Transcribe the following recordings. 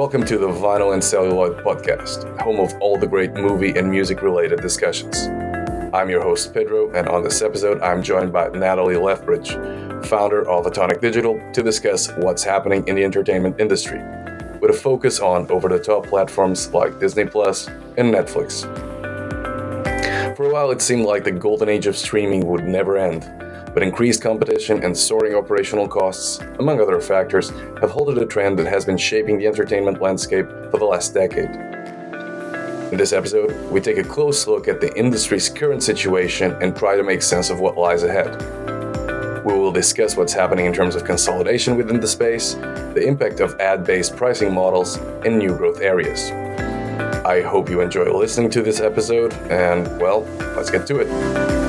Welcome to the Vinyl and Celluloid podcast, home of all the great movie and music-related discussions. I'm your host, Pedro, and on this episode, I'm joined by Nathalie Lethbridge, founder of Atonik Digital, to discuss what's happening in the entertainment industry, with a focus on over-the-top platforms like Disney Plus and Netflix. For a while, it seemed like the golden age of streaming would never end, but increased competition and soaring operational costs, among other factors, have halted a trend that has been shaping the entertainment landscape for the last decade. In this episode, we take a close look at the industry's current situation and try to make sense of what lies ahead. We will discuss what's happening in terms of consolidation within the space, the impact of ad-based pricing models, and new growth areas. I hope you enjoy listening to this episode, and, well, let's get to it.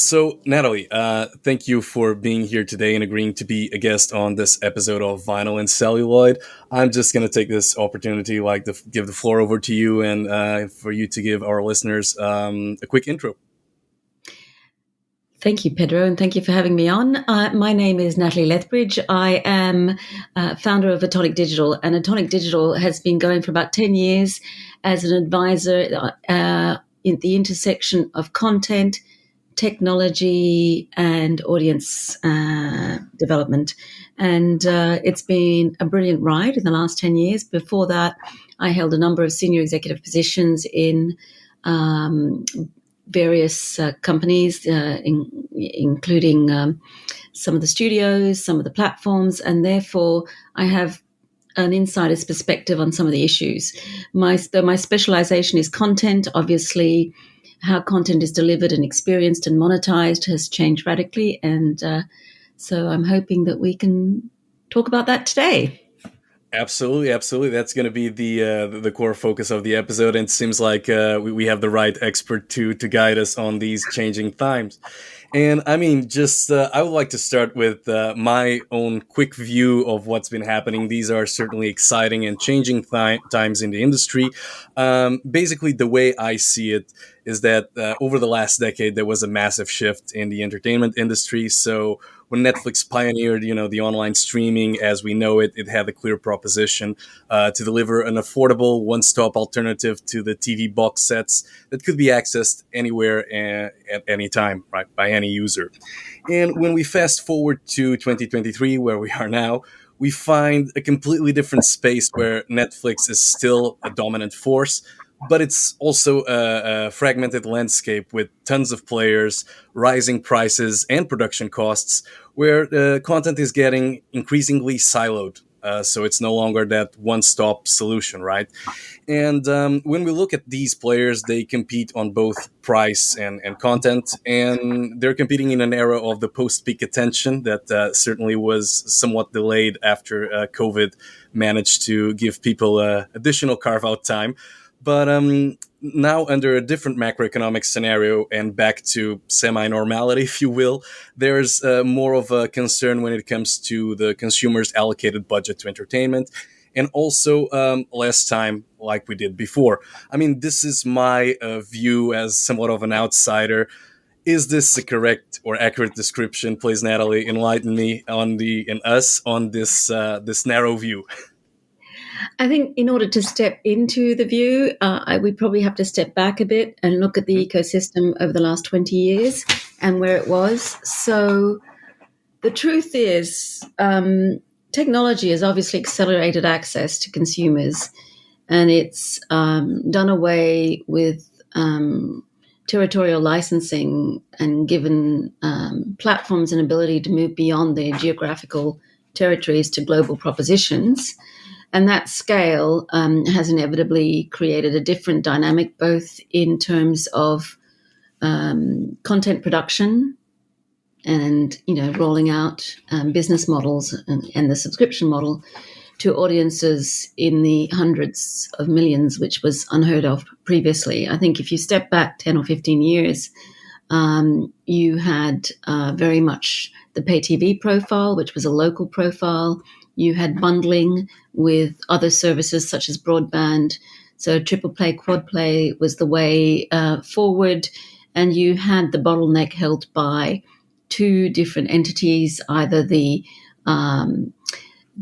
So, Nathalie, thank you for being here today and agreeing to be a guest on this episode of Vinyl and Celluloid. I'm just going to take this opportunity, to give the floor over to you and for you to give our listeners a quick intro. Thank you, Pedro, and thank you for having me on. My name is Nathalie Lethbridge. I am founder of Atonik Digital, and Atonik Digital has been going for about 10 years as an advisor in the intersection of content, technology and audience development. And it's been a brilliant ride in the last 10 years. Before that, I held a number of senior executive positions in various companies, including some of the studios, some of the platforms, and therefore I have an insider's perspective on some of the issues. My specialization is content. Obviously, how content is delivered and experienced and monetized has changed radically. And so I'm hoping that we can talk about that today. Absolutely. That's going to be the core focus of the episode. And it seems like we have the right expert to guide us on these changing times. And I mean, I would like to start with my own quick view of what's been happening. These are certainly exciting and changing times in the industry. Basically, the way I see it is that over the last decade, there was a massive shift in the entertainment industry. So when Netflix pioneered, the online streaming as we know it, it had a clear proposition to deliver an affordable one-stop alternative to the TV box sets that could be accessed anywhere at any time, right, by any user. And when we fast forward to 2023, where we are now, we find a completely different space where Netflix is still a dominant force, but it's also a fragmented landscape with tons of players, rising prices and production costs, where content is getting increasingly siloed. So it's no longer that one-stop solution, right? And when we look at these players, they compete on both price and content, and they're competing in an era of the post-peak attention that certainly was somewhat delayed after COVID managed to give people additional carve-out time. But now, under a different macroeconomic scenario and back to semi-normality, if you will, there's more of a concern when it comes to the consumer's allocated budget to entertainment, and also less time like we did before. I mean, this is my view as somewhat of an outsider. Is this a correct or accurate description? Please, Nathalie, enlighten me on this narrow view. I think in order to step into the view, we probably have to step back a bit and look at the ecosystem over the last 20 years and where it was. So the truth is, technology has obviously accelerated access to consumers, and it's done away with territorial licensing and given platforms an ability to move beyond their geographical territories to global propositions. And that scale has inevitably created a different dynamic, both in terms of content production and rolling out business models and the subscription model, to audiences in the hundreds of millions, which was unheard of previously. I think if you step back 10 or 15 years, you had very much the pay TV profile, which was a local profile. You had bundling with other services such as broadband. So triple play, quad play was the way forward. And you had the bottleneck held by two different entities, either the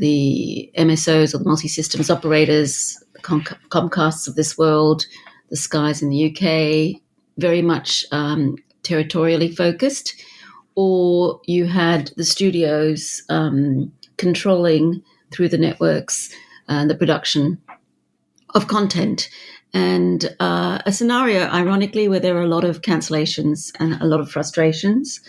MSOs or the multi-systems operators, the Comcasts of this world, the Skies in the UK, very much territorially focused, or you had the studios controlling through the networks the production of content. And a scenario, ironically, where there were a lot of cancellations and a lot of frustrations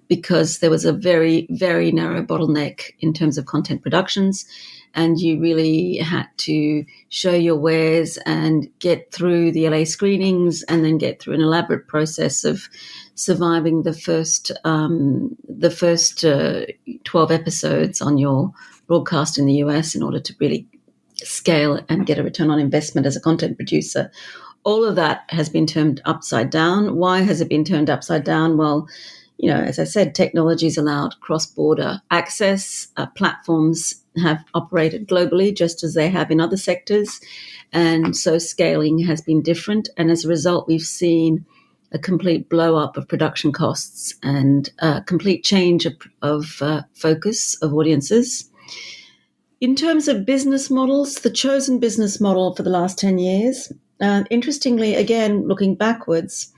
because there was a very, very narrow bottleneck in terms of content productions. And you really had to show your wares and get through the LA screenings and then get through an elaborate process of surviving the first 12 episodes on your broadcast in the US in order to really scale and get a return on investment as a content producer. All of that has been turned upside down. Why has it been turned upside down? Well, as I said, technology's allowed cross-border access. Platforms have operated globally just as they have in other sectors. And so scaling has been different. And as a result, we've seen a complete blow-up of production costs and a complete change of focus of audiences. In terms of business models, the chosen business model for the last 10 years, interestingly, again, looking backwards,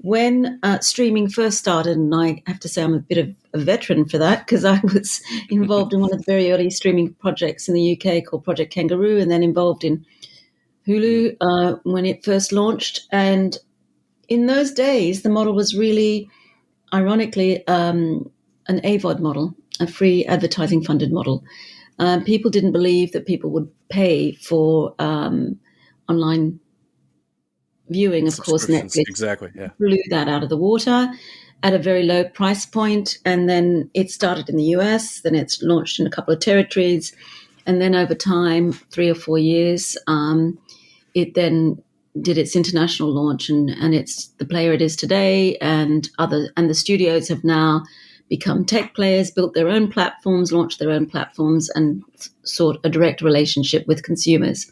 when streaming first started, and I have to say I'm a bit of a veteran for that because I was involved in one of the very early streaming projects in the UK called Project Kangaroo, and then involved in Hulu when it first launched. And in those days, the model was really, ironically, an AVOD model, a free advertising funded model. People didn't believe that people would pay for online viewing. Of course, Netflix blew that out of the water at a very low price point. And then it started in the US, then it's launched in a couple of territories. And then over time, 3 or 4 years, it then did its international launch and it's the player it is today. And the studios have now become tech players, built their own platforms, launched their own platforms, and sought a direct relationship with consumers.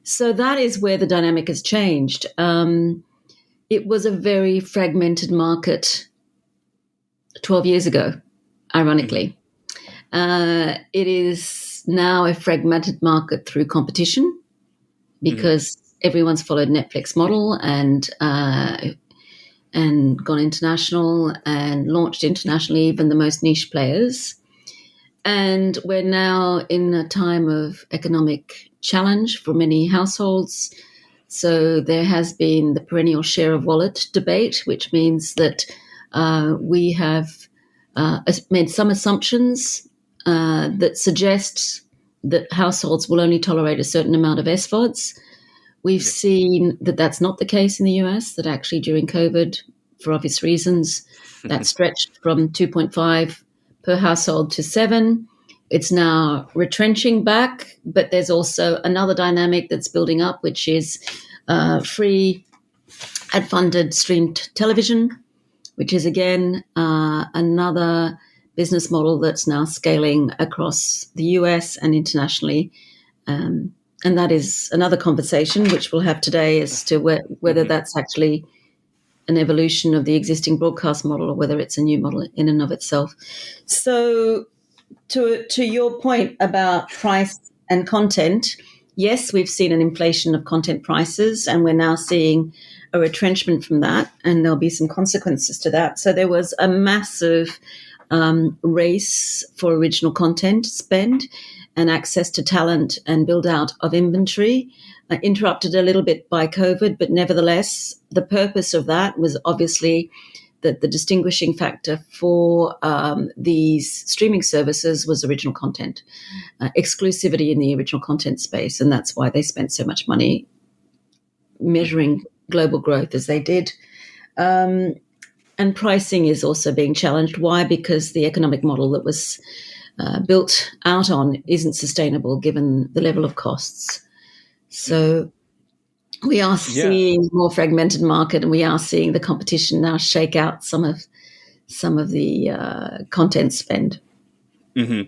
So that is where the dynamic has changed. It was a very fragmented market 12 years ago, ironically. It is now a fragmented market through competition because everyone's followed Netflix model and gone international and launched internationally, even the most niche players. And we're now in a time of economic challenge for many households. So there has been the perennial share of wallet debate, which means that we have made some assumptions that suggest that households will only tolerate a certain amount of SVODs. We've seen that that's not the case in the US, that actually during COVID, for obvious reasons, that stretched from 2.5 per household to 7. It's now retrenching back, but there's also another dynamic that's building up, which is free ad-funded streamed television, which is, again, another business model that's now scaling across the US and internationally. And that is another conversation which we'll have today as to whether that's actually an evolution of the existing broadcast model or whether it's a new model in and of itself. So to your point about price and content, yes, we've seen an inflation of content prices and we're now seeing a retrenchment from that, and there'll be some consequences to that. So there was a massive race for original content spend and access to talent and build out of inventory, interrupted a little bit by COVID, but nevertheless, the purpose of that was obviously that the distinguishing factor for these streaming services was original content, exclusivity in the original content space, and that's why they spent so much money measuring global growth as they did. And pricing is also being challenged. Why? Because the economic model that was built out on isn't sustainable given the level of costs. So we are Yeah. seeing a more fragmented market, and we are seeing the competition now shake out some of the content spend. hmm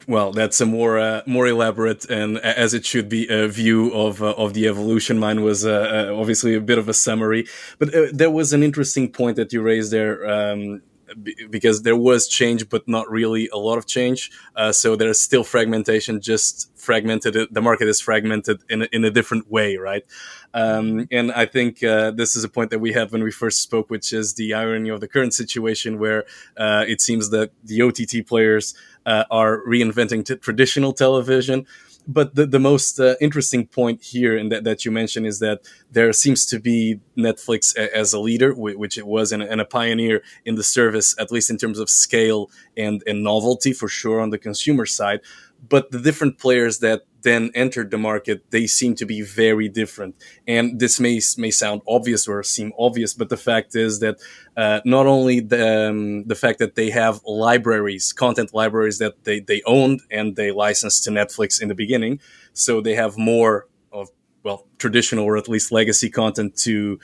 well, that's a more elaborate and as it should be a view of the evolution. Mine was obviously a bit of a summary, but there was an interesting point that you raised there. Because there was change, but not really a lot of change. So there's still fragmentation, just fragmented. The market is fragmented in a different way, right? And I think this is a point that we had when we first spoke, which is the irony of the current situation, where it seems that the OTT players are reinventing traditional television. But the most interesting point here, and that you mentioned, is that there seems to be Netflix as a leader, which it was, and a pioneer in the service, at least in terms of scale and novelty, for sure, on the consumer side. But the different players that then entered the market, they seem to be very different. And this may sound obvious or seem obvious, but the fact is that not only the fact that they have libraries, content libraries that they owned and they licensed to Netflix in the beginning, so they have more of, well, traditional or at least legacy content to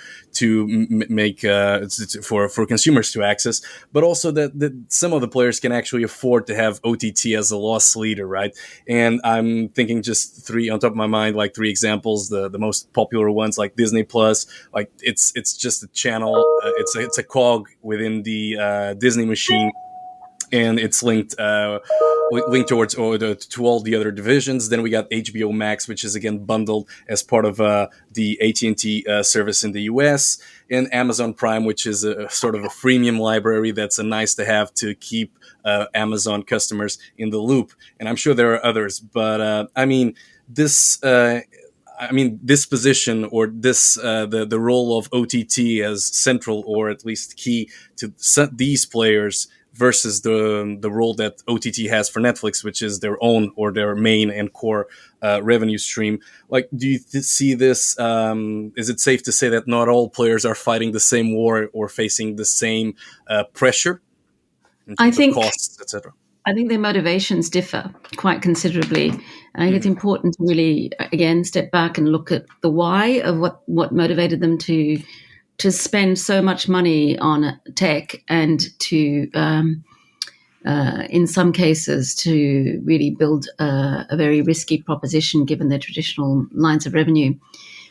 make for consumers to access, but also that some of the players can actually afford to have OTT as a loss leader, right? And I'm thinking just three on top of my mind, like three examples. The most popular ones, like Disney Plus, like it's just a channel. It's a cog within the Disney machine, and it's linked towards to all the other divisions. Then we got HBO Max, which is again bundled as part of the AT&T service in the US, and Amazon Prime, which is a sort of a freemium library that's a nice to have to keep Amazon customers in the loop. And I'm sure there are others, but I mean this. This position, or this the role of OTT as central or at least key to these players versus the role that OTT has for Netflix, which is their own or their main and core revenue stream. Like, do you see this? Is it safe to say that not all players are fighting the same war or facing the same pressure in I terms of think costs, etc.? I think their motivations differ quite considerably. I think it's important to really, again, step back and look at the why of what motivated them to spend so much money on tech and to, in some cases, to really build a very risky proposition given their traditional lines of revenue.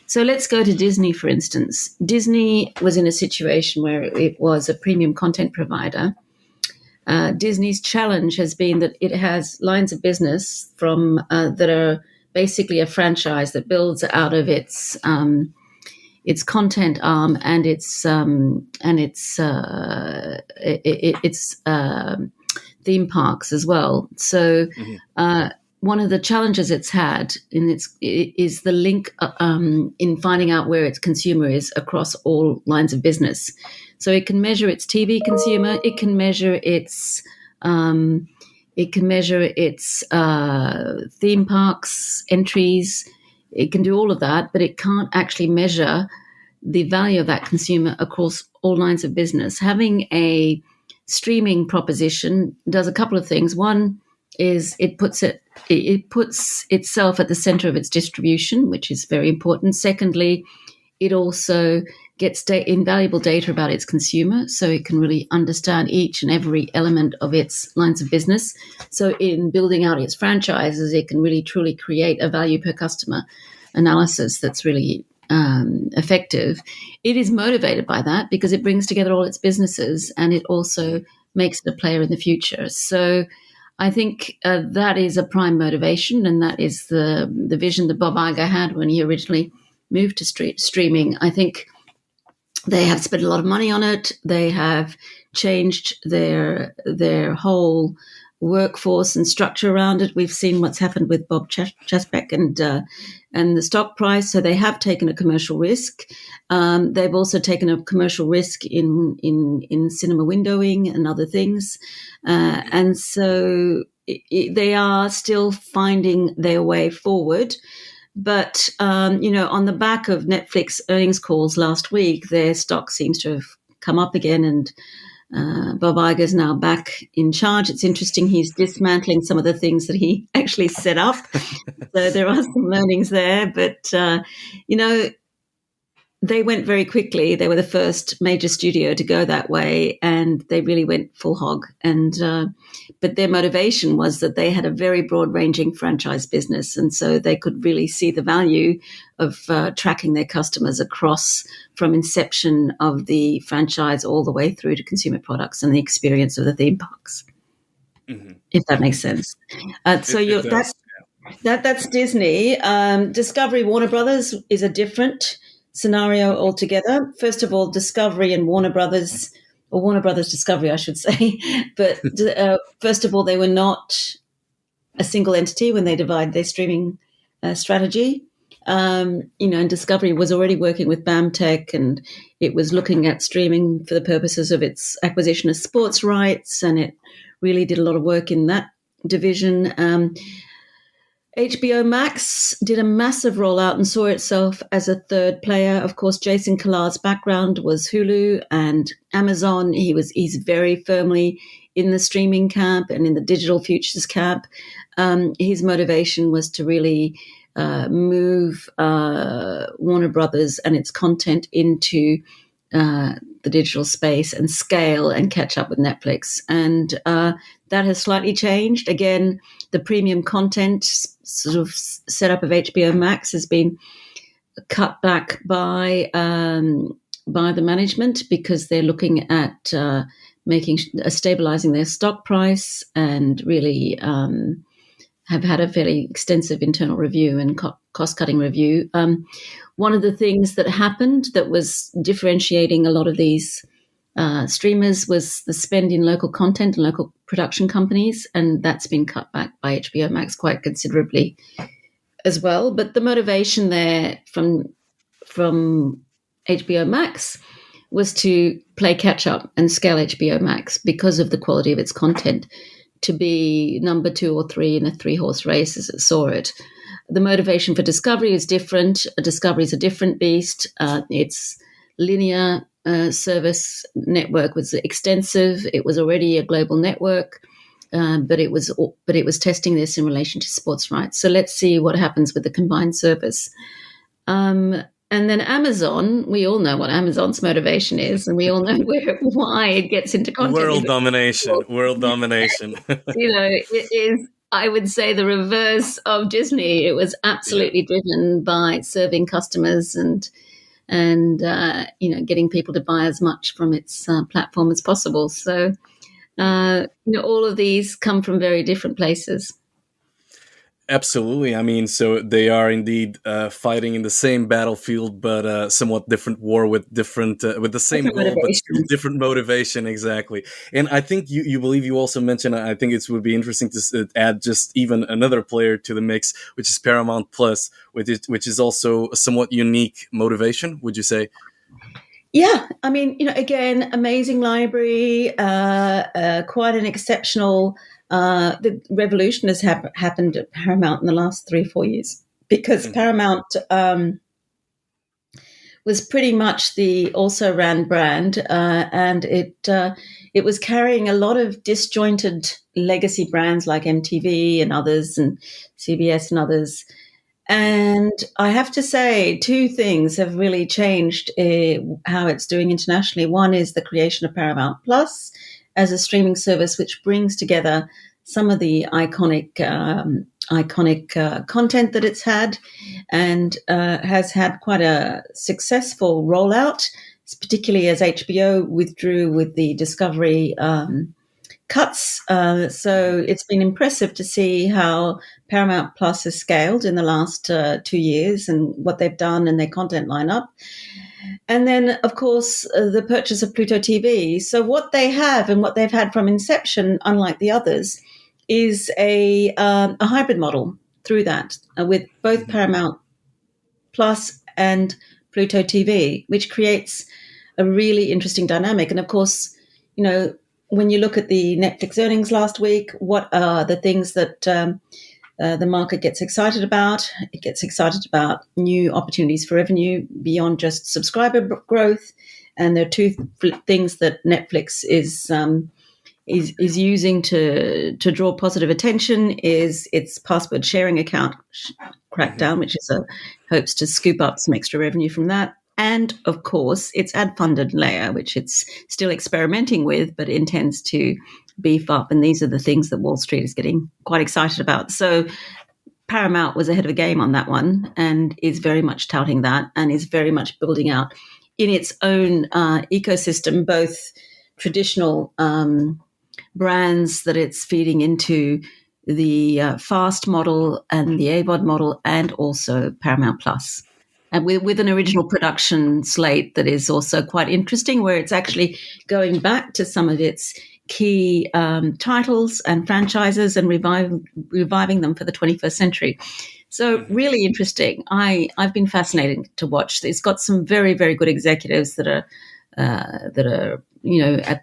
So let's go to Disney, for instance. Disney was in a situation where it was a premium content provider. Disney's challenge has been that it has lines of business from that are basically a franchise that builds out of its content arm and its theme parks as well. So one of the challenges it's had is the link in finding out where its consumer is across all lines of business. So it can measure its TV consumer, it can measure its theme parks entries, it can do all of that, but it can't actually measure the value of that consumer across all lines of business. Having a streaming proposition does a couple of things. One is it puts itself at the center of its distribution, which is very important. Secondly, it also gets invaluable data about its consumer, so it can really understand each and every element of its lines of business. So in building out its franchises, it can really truly create a value per customer analysis that's really effective. It is motivated by that because it brings together all its businesses, and it also makes it a player in the future. So I think that is a prime motivation, and that is the vision that Bob Iger had when he originally moved to streaming. I think they have spent a lot of money on it. They have changed their whole workforce and structure around it. We've seen what's happened with Bob Chapek and the stock price. So they have taken a commercial risk. They've also taken a commercial risk in cinema windowing and other things. And so they are still finding their way forward. But, on the back of Netflix earnings calls last week, their stock seems to have come up again. Bob Iger's now back in charge. It's interesting. He's dismantling some of the things that he actually set up. So there are some learnings there. But, they went very quickly. They were the first major studio to go that way, and they really went full hog. But their motivation was that they had a very broad-ranging franchise business, and so they could really see the value of tracking their customers across from inception of the franchise all the way through to consumer products and the experience of the theme parks. Mm-hmm. If that makes sense. It does. That's Disney. Discovery Warner Brothers is a different scenario altogether. First of all, Discovery and Warner Brothers, or Warner Brothers Discovery, I should say. But first of all, they were not a single entity when they divided their streaming strategy. And Discovery was already working with BAMTech, and it was looking at streaming for the purposes of its acquisition of sports rights, and it really did a lot of work in that division. HBO Max did a massive rollout and saw itself as a third player. Of course, Jason Killar's background was Hulu and Amazon. He's very firmly in the streaming camp and in the digital futures camp. His motivation was to really move Warner Brothers and its content into the digital space and scale and catch up with Netflix. And that has slightly changed. Again, the premium content sort of setup of HBO Max has been cut back by the management because they're looking at stabilizing their stock price and really have had a fairly extensive internal review and cost-cutting review. One of the things that happened that was differentiating a lot of these streamers was the spend in local content and local production companies, and that's been cut back by HBO Max quite considerably as well. But the motivation there from HBO Max was to play catch-up and scale HBO Max because of the quality of its content, to be number 2 or 3 in a 3-horse race as it saw it. The motivation for Discovery is different. Discovery is a different beast. Its linear service network was extensive. It was already a global network, but it was testing this in relation to sports rights. So let's see what happens with the combined service. And then Amazon, we all know what Amazon's motivation is, and we all know why it gets into content. World domination. It is, I would say, the reverse of Disney. It was absolutely driven by serving customers and getting people to buy as much from its platform as possible. So, all of these come from very different places. Absolutely. I mean, so they are indeed fighting in the same battlefield, but somewhat different war with with the same goal, but different motivation. Exactly. And I think you believe you also mentioned, I think it would be interesting to add just even another player to the mix, which is Paramount Plus, which is also a somewhat unique motivation, would you say? Yeah, I mean, again, amazing library, quite an exceptional. The revolution has happened at Paramount in the last 3 or 4 years because Paramount was pretty much the also ran brand, and it was carrying a lot of disjointed legacy brands like MTV and others, and CBS and others. And I have to say, 2 things have really changed how it's doing internationally. One is the creation of Paramount Plus as a streaming service, which brings together some of the iconic content that it's had, and has had quite a successful rollout, particularly as HBO withdrew with the Discovery cuts. So it's been impressive to see how Paramount Plus has scaled in the last 2 years and what they've done and their content lineup. And then, of course, the purchase of Pluto TV. So what they have and what they've had from inception, unlike the others, is a hybrid model through that with both Paramount Plus and Pluto TV, which creates a really interesting dynamic. And of course, when you look at the Netflix earnings last week, what are the things that the market gets excited about? It gets excited about new opportunities for revenue beyond just subscriber growth. And there are two things that Netflix is using to draw positive attention is its password sharing account Hmm. crackdown, which is hopes to scoop up some extra revenue from that. And of course, its ad funded layer, which it's still experimenting with, but intends to beef up. And these are the things that Wall Street is getting quite excited about. So Paramount was ahead of the game on that one and is very much touting that and is very much building out in its own ecosystem, both traditional brands that it's feeding into the Fast model and the AVOD model, and also Paramount Plus. And with an original production slate that is also quite interesting, where it's actually going back to some of its key titles and franchises and reviving them for the 21st century. So Hmm. really interesting. I've been fascinated to watch. It's got some very, very good executives that are at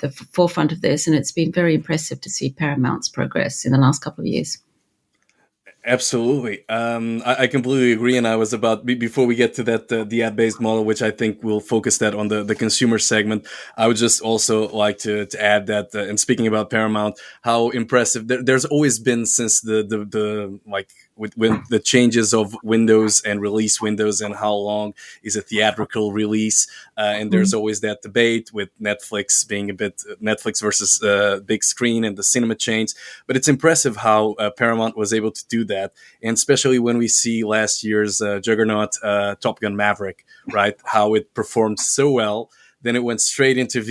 the forefront of this, and it's been very impressive to see Paramount's progress in the last couple of years. Absolutely. I completely agree. And I was about, before we get to that, the ad based model, which I think will focus that on the consumer segment, I would just also like to add that, and speaking about Paramount, how impressive there's always been since the like, when the changes of windows and release windows and how long is a theatrical release. And there's Mm. always that debate with Netflix being a bit Netflix versus big screen and the cinema chains. But it's impressive how Paramount was able to do that, and especially when we see last year's juggernaut Top Gun Maverick, right? How it performed so well. Then it went straight into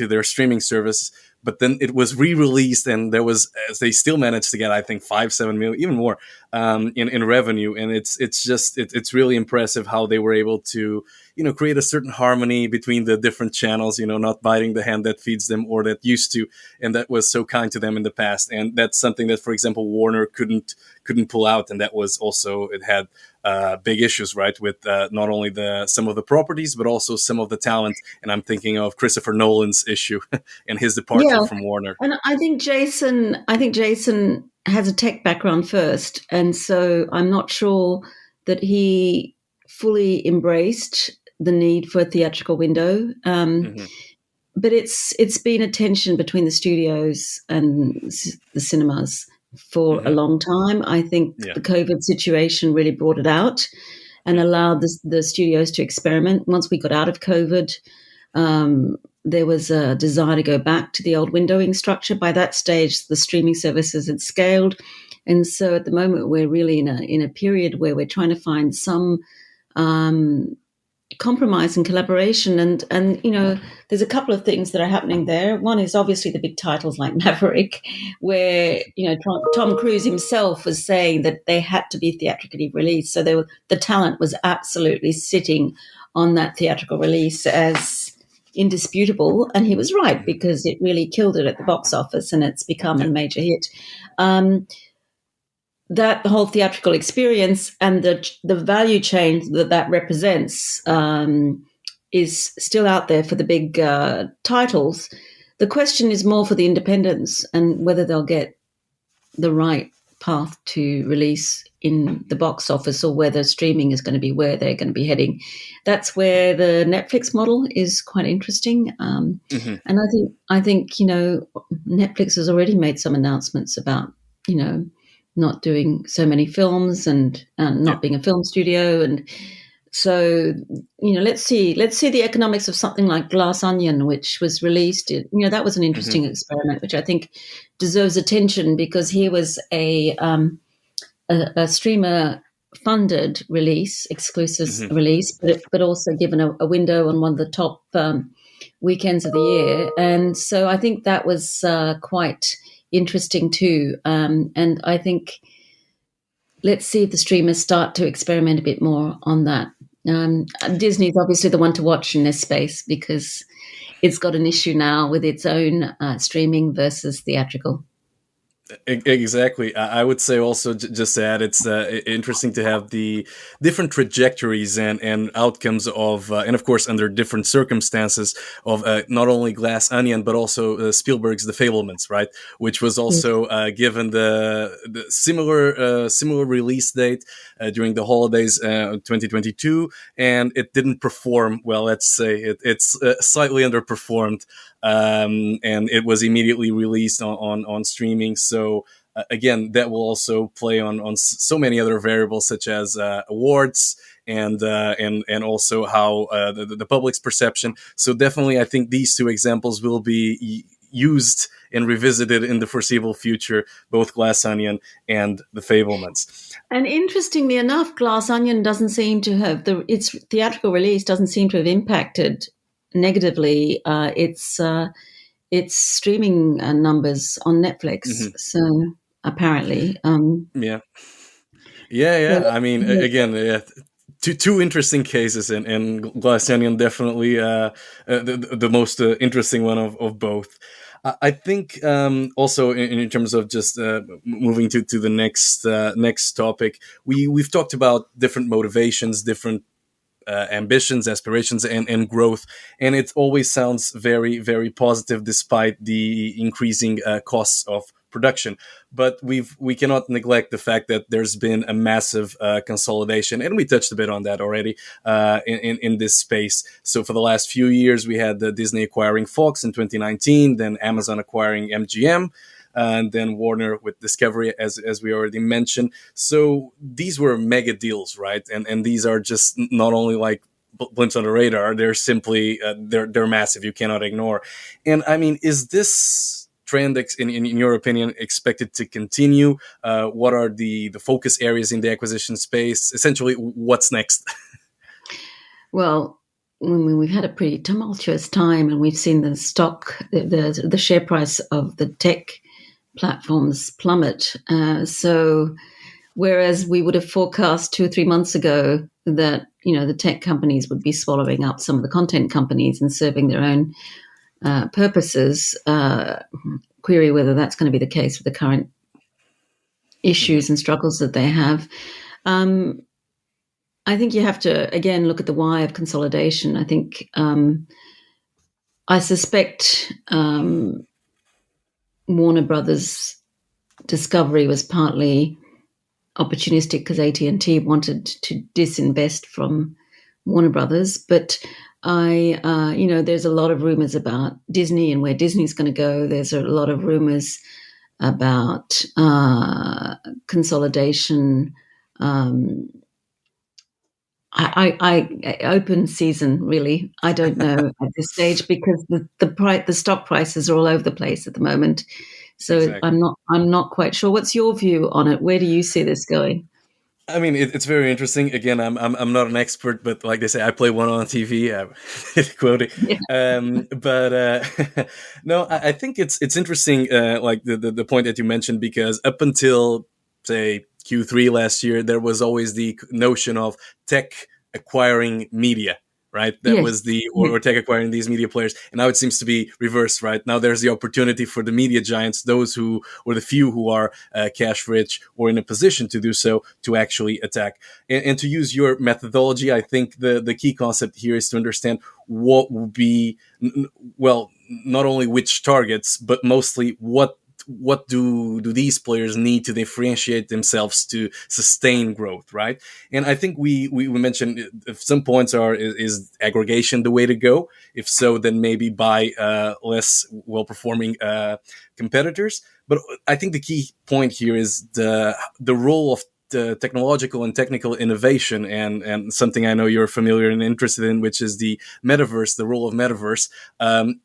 their streaming service, but then it was re-released, and there was they still managed to get, I think, 5-7 million, even more, in revenue. And it's really impressive how they were able to create a certain harmony between the different channels, not biting the hand that feeds them or that used to, and that was so kind to them in the past. And that's something that, for example, Warner couldn't pull out, and that was also, it had big issues, right, with not only some of the properties but also some of the talent. And I'm thinking of Christopher Nolan's issue and his departure Yeah, from Warner. and I think Jason has a tech background first, and so I'm not sure that he fully embraced the need for a theatrical window. Hmm. But it's been a tension between the studios and the cinemas for a Hmm. long time. I think Yeah. the COVID situation really brought it out and Yeah. allowed the studios to experiment. Once we got out of COVID, there was a desire to go back to the old windowing structure. By that stage, the streaming services had scaled, and so at the moment, we're really in a period where we're trying to find some um, compromise and collaboration. And there's a couple of things that are happening there. One is obviously the big titles like Maverick, where Tom Cruise himself was saying that they had to be theatrically released, so the talent was absolutely sitting on that theatrical release as indisputable, and he was right Hmm. because it really killed it at the box office and it's become a Yeah. major hit. um, that whole theatrical experience and the value chain that represents is still out there for the big titles. The question is more for the independents and whether they'll get the right path to release in the box office, or whether streaming is going to be where they're going to be heading. That's where the Netflix model is quite interesting. Hmm. And I think Netflix has already made some announcements about you know not doing so many films and Yeah. not being a film studio. And so let's see the economics of something like Glass Onion, which was released. That was an Hmm. interesting experiment, which I think deserves attention, because here was a streamer funded release, exclusive Hmm. release, but also given a window on one of the top weekends of the year. And so I think that was quite interesting too. And I think let's see if the streamers start to experiment a bit more on that. Disney's obviously the one to watch in this space because it's got an issue now with its own streaming versus theatrical. Exactly. I would say also, just to add, it's interesting to have the different trajectories and outcomes of, and of course under different circumstances of not only Glass Onion but also Spielberg's The Fablemans, right? Which was Yes. also given the similar release date during the holidays 2022, and it didn't perform well. Let's say it's slightly underperformed, and it was immediately released on streaming. So again, that will also play on so many other variables such as awards and also how the public's perception. So definitely, I think these two examples will be used and revisited in the foreseeable future, both Glass Onion and The Fablemans. And interestingly enough, Glass Onion doesn't seem to have its theatrical release doesn't seem to have impacted negatively its streaming numbers on Netflix. Mm-hmm. So apparently, Yeah. Yeah, so yeah. I mean, again, yeah, two interesting cases, and Glass Onion definitely the most interesting one of both. I think also in terms of just moving to the next topic, we've talked about different motivations, different ambitions, aspirations, and growth. And it always sounds very, very positive despite the increasing costs of production. But we cannot neglect the fact that there's been a massive consolidation, and we touched a bit on that already in this space. So for the last few years, we had Disney acquiring Fox in 2019, then Amazon acquiring MGM, and then Warner with Discovery, as we already mentioned. So these were mega deals, right? And these are just not only like blimps on the radar; they're simply they're massive. You cannot ignore. And I mean, is this trend, in your opinion, expected to continue? What are the focus areas in the acquisition space? Essentially, what's next? well, we've had a pretty tumultuous time, and we've seen the share price of the tech platforms plummet. So whereas we would have forecast 2 or 3 months ago that the tech companies would be swallowing up some of the content companies and serving their own purposes, query whether that's going to be the case with the current Mm-hmm. issues and struggles that they have. Um, I think you have to again look at the why of consolidation. I think I suspect Warner Brothers Discovery was partly opportunistic because AT&T wanted to disinvest from Warner Brothers. But there's a lot of rumors about Disney and where Disney's going to go. There's a lot of rumors about consolidation. Um, I open season really. I don't know at this stage because the stock prices are all over the place at the moment. So Exactly. I'm not quite sure. What's your view on it? Where do you see this going? I mean, it's very interesting. Again, I'm not an expert, but like they say, I play one on TV. Quoting, Yeah. but no, I think it's interesting. Like the point that you mentioned, because up until say Q3 last year, there was always the notion of tech acquiring media, right? That Yes. was the Yeah. or tech acquiring these media players, and now it seems to be reversed, right? Now there's the opportunity for the media giants, those who or the few who are cash rich or in a position to do so, to actually attack. And to use your methodology, I think the key concept here is to understand what would be, well, not only which targets, but mostly what do these players need to differentiate themselves to sustain growth, right? And I think we mentioned if some points are is aggregation the way to go. If so, then maybe buy less well performing competitors. But I think the key point here is the role of the technological and technical innovation, and something I know you're familiar and interested in, which is the metaverse, the role of metaverse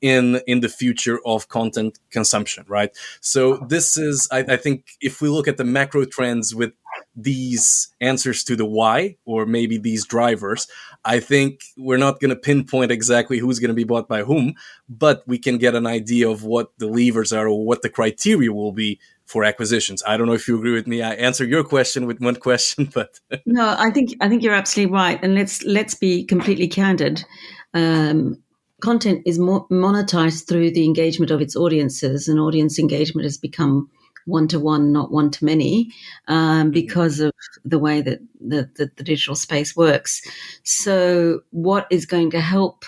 in the future of content consumption, right? So this is, I think, if we look at the macro trends with these answers to the why, or maybe these drivers, I think we're not going to pinpoint exactly who's going to be bought by whom, but we can get an idea of what the levers are or what the criteria will be for acquisitions. I don't know if you agree with me. I answered your question with one question, but No, I think you're absolutely right. And let's be completely candid. Um, Content is monetized through the engagement of its audiences, and audience engagement has become one-to-one, not one-to-many, Mhm. because of the way that the digital space works. So what is going to help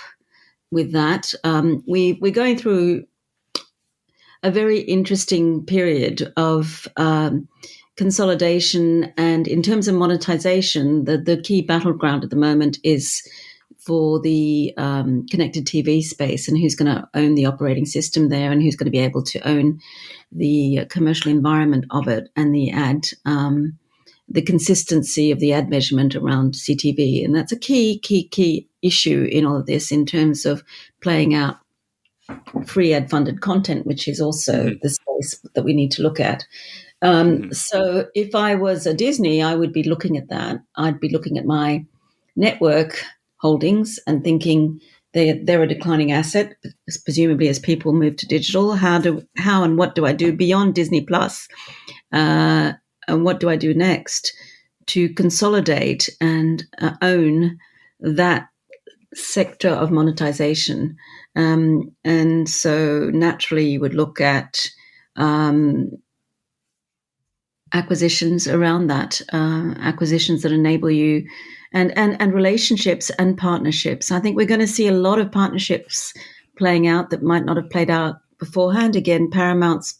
with that? We're going through a very interesting period of consolidation. And in terms of monetization, the key battleground at the moment is for the connected TV space and who's going to own the operating system there and who's going to be able to own the commercial environment of it and the consistency of the ad measurement around CTV. And that's a key issue in all of this in terms of playing out free ad funded content, which is also Mhm. the space that we need to look at. Mhm. So if I was a Disney, I would be looking at that. I'd be looking at my network holdings and thinking they're a declining asset, presumably as people move to digital. How and what do I do beyond Disney Plus? And what do I do next to consolidate and own that sector of monetization? And so naturally, you would look at um, acquisitions around that, acquisitions that enable you, and relationships and partnerships. I think we're going to see a lot of partnerships playing out that might not have played out beforehand. Again, Paramount's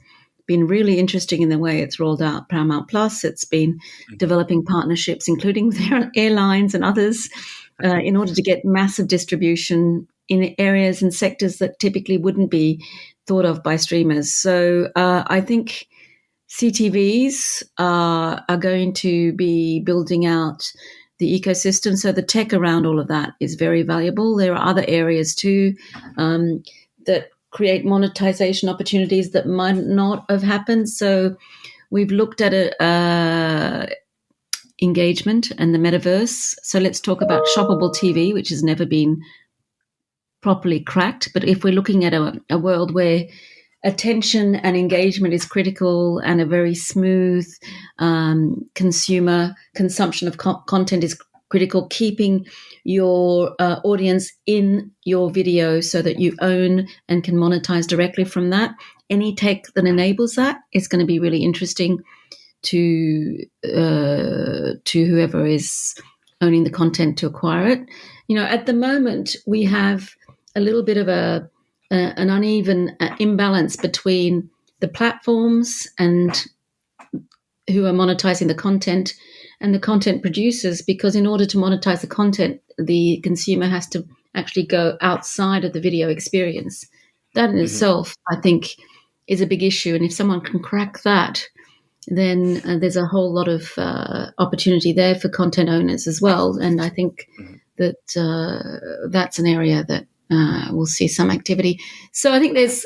been really interesting in the way it's rolled out Paramount Plus. It's been Mhm. developing partnerships, including with airlines and others, in order to get massive distribution in areas and sectors that typically wouldn't be thought of by streamers. So I think CTVs are going to be building out the ecosystem. So the tech around all of that is very valuable. There are other areas too that create monetization opportunities that might not have happened. So we've looked at engagement and the metaverse. So let's talk about shoppable TV, which has never been properly cracked. But if we're looking at a world where attention and engagement is critical and a very smooth consumer consumption of content is critical, keeping your audience in your video so that you own and can monetize directly from that. Any tech that enables that is going to be really interesting to whoever is owning the content to acquire it. You know, at the moment we have a little bit of an uneven imbalance between the platforms and who are monetizing the content and the content producers, because in order to monetize the content, the consumer has to actually go outside of the video experience. That in Mhm. itself, I think, is a big issue. And if someone can crack that, then there's a whole lot of opportunity there for content owners as well. And I think Mhm. that that's an area that we'll see some activity. So I think there's,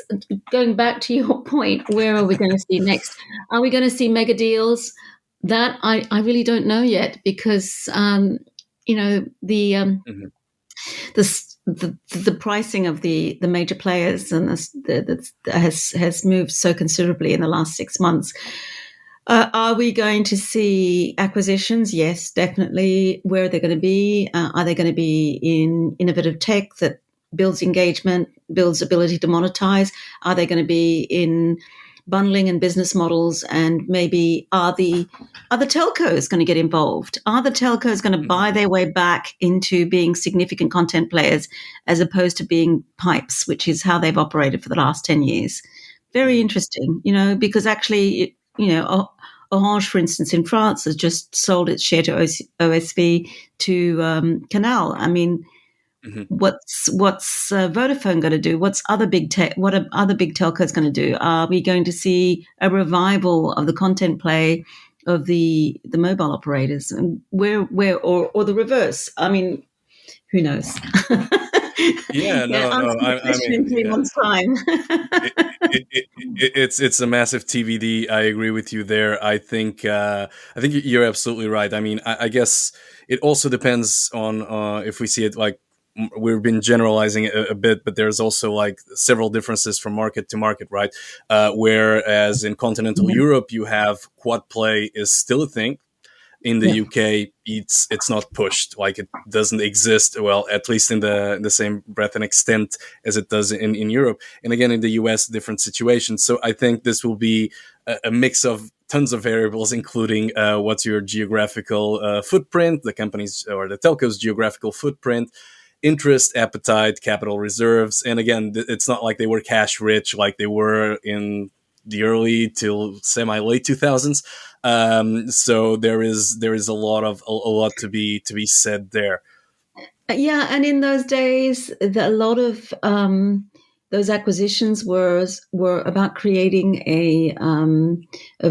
going back to your point, where are we going to see next? Are we going to see mega deals? That I really don't know yet, because you know Mhm. the pricing of the major players and has moved so considerably in the last 6 months. Are we going to see acquisitions? Yes, definitely. Where are they going to be? Are they going to be in innovative tech that builds engagement, builds ability to monetize? Are they going to be in bundling and business models? And maybe are the telcos going to get involved? Are the telcos going to Mhm. buy their way back into being significant content players as opposed to being pipes, which is how they've operated for the last 10 years? Very Mhm. interesting, because actually, Orange, for instance, in France, has just sold its share to OSV to Canal. I mean, Mhm. what's Vodafone going to do? What's other big tech? What are other big telcos going to do? Are we going to see a revival of the content play of the mobile operators? And where or the reverse? I mean, who knows? Yeah, Yeah, no, answer no. the I question in mean, 3 months' time. it, it's a massive TBD. I agree with you there. I think you're absolutely right. I mean, I guess it also depends on if we see it like we've been generalizing it a bit, but there's also like several differences from market to market, right? Whereas in continental Yeah. Europe, you have quad play is still a thing. in the Yeah. UK, it's not pushed, like it doesn't exist. Well, at least in the same breadth and extent as it does in Europe. And again, in the US, different situations. So I think this will be a mix of tons of variables, including what's your geographical footprint, the company's or the telco's geographical footprint, interest, appetite, capital reserves. And again, it's not like they were cash rich like they were in the early till semi late 2000s. So there is a lot to be said there. Yeah, and in those days, a lot of those acquisitions were about creating a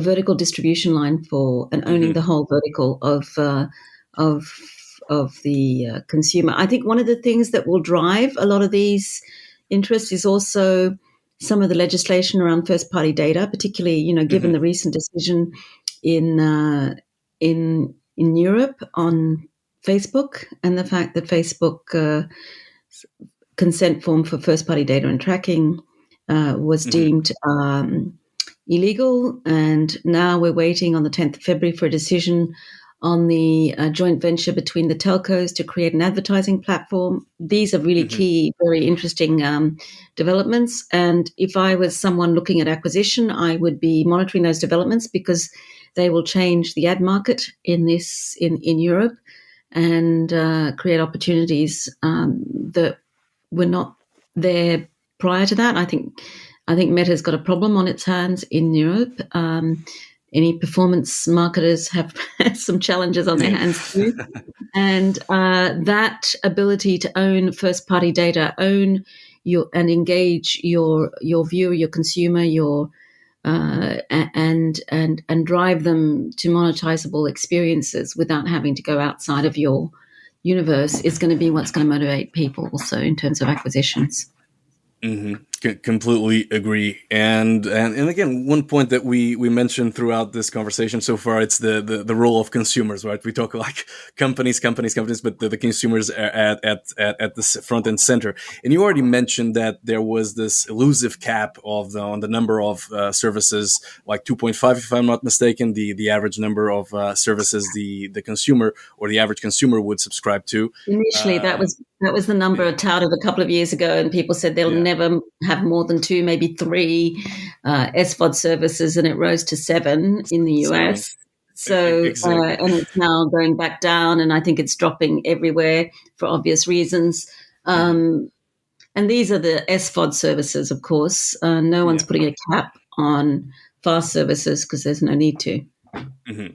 vertical distribution line for and owning Hmm. the whole vertical of of the consumer. I think one of the things that will drive a lot of these interests is also some of the legislation around first party data, particularly given Hmm. the recent decision in in Europe on Facebook and the fact that Facebook consent form for first party data and tracking was Hmm. deemed illegal. And now we're waiting on the 10th of February for a decision on the joint venture between the telcos to create an advertising platform. These are really Hmm. key, very interesting developments. And if I was someone looking at acquisition, I would be monitoring those developments because they will change the ad market in Europe and create opportunities that were not there prior to that. I think Meta's got a problem on its hands in Europe. Any performance marketers have some challenges on their Yeah. hands too, and that ability to own first party data, own your and engage your viewer, your consumer, your and drive them to monetizable experiences without having to go outside of your universe is going to be what's going to motivate people also in terms of acquisitions. Hmm. Completely agree. And again, one point that we mentioned throughout this conversation so far, it's the role of consumers, right? We talk like companies, but the consumers are at the front and center. And you already mentioned that there was this elusive cap on the number of services, like 2.5, if I'm not mistaken, the average number of services the consumer or the average consumer would subscribe to. Initially, Um, that was the number yeah, touted a couple of years ago, and people said they'll yeah, never have more than two, maybe three SVOD services, and it rose to seven in the 7. US. So, Exactly. and it's now going back down, and I think it's dropping everywhere for obvious reasons. Hmm. Um, and these are the SVOD services, of course. No one's Yeah. putting a cap on fast services because there's no need to. Hmm.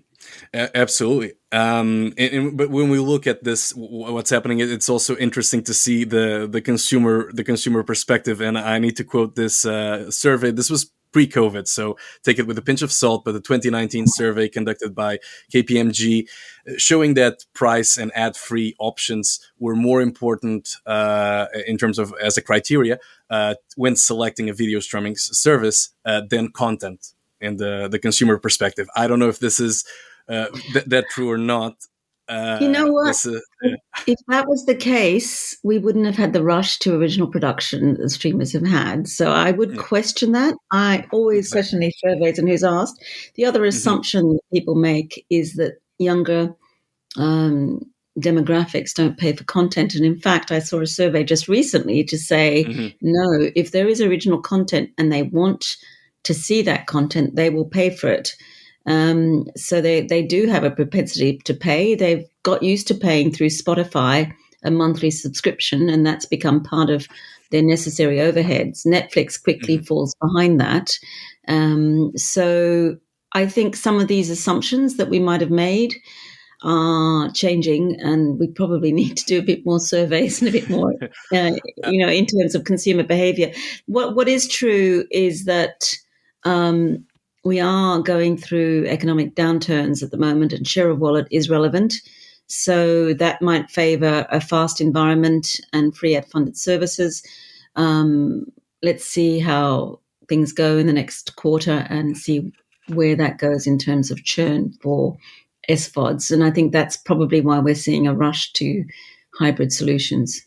Absolutely. But when we look at this, what's happening, it's also interesting to see the consumer perspective. And I need to quote this survey. This was pre-COVID, so take it with a pinch of salt. But the 2019 survey conducted by KPMG, showing that price and ad-free options were more important in terms of as a criteria when selecting a video streaming service than content in the consumer perspective. I don't know if this is that true or not. You know what? This If that was the case, we wouldn't have had the rush to original production that streamers have had. So I would Yeah, question that. I always question exactly. these surveys and who's asked. The other Hmm. assumption that people make is that younger um, demographics don't pay for content. And in fact, I saw a survey just recently to say, Hmm. no, if there is original content and they want to see that content, they will pay for it. So they do have a propensity to pay. They've got used to paying through Spotify a monthly subscription, and that's become part of their necessary overheads. Netflix quickly Hmm. falls behind that. So I think some of these assumptions that we might have made are changing, and we probably need to do a bit more surveys and a bit more, in terms of consumer behaviour. What is true is that um, we are going through economic downturns at the moment, and share of wallet is relevant. So that might favour a fast environment and free ad funded services. Um, let's see how things go in the next quarter and see where that goes in terms of churn for SVODs. And I think that's probably why we're seeing a rush to hybrid solutions.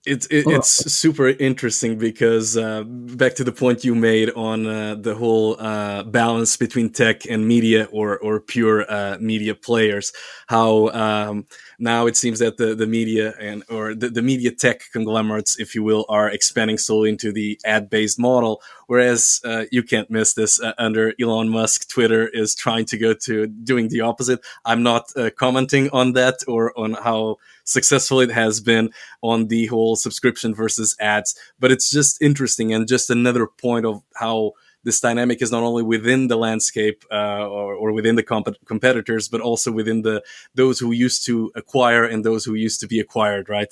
Or It's super interesting because back to the point you made on the whole balance between tech and media or pure media players, how now it seems that the media and or the media tech conglomerates, if you will, are expanding solely into the ad based model, whereas you can't miss this under Elon Musk. Twitter is trying to go to doing the opposite. I'm not commenting on that or on how successful it has been on the whole subscription versus ads. But it's just interesting and just another point of how this dynamic is not only within the landscape or within the competitors, but also within the those who used to acquire and those who used to be acquired, right?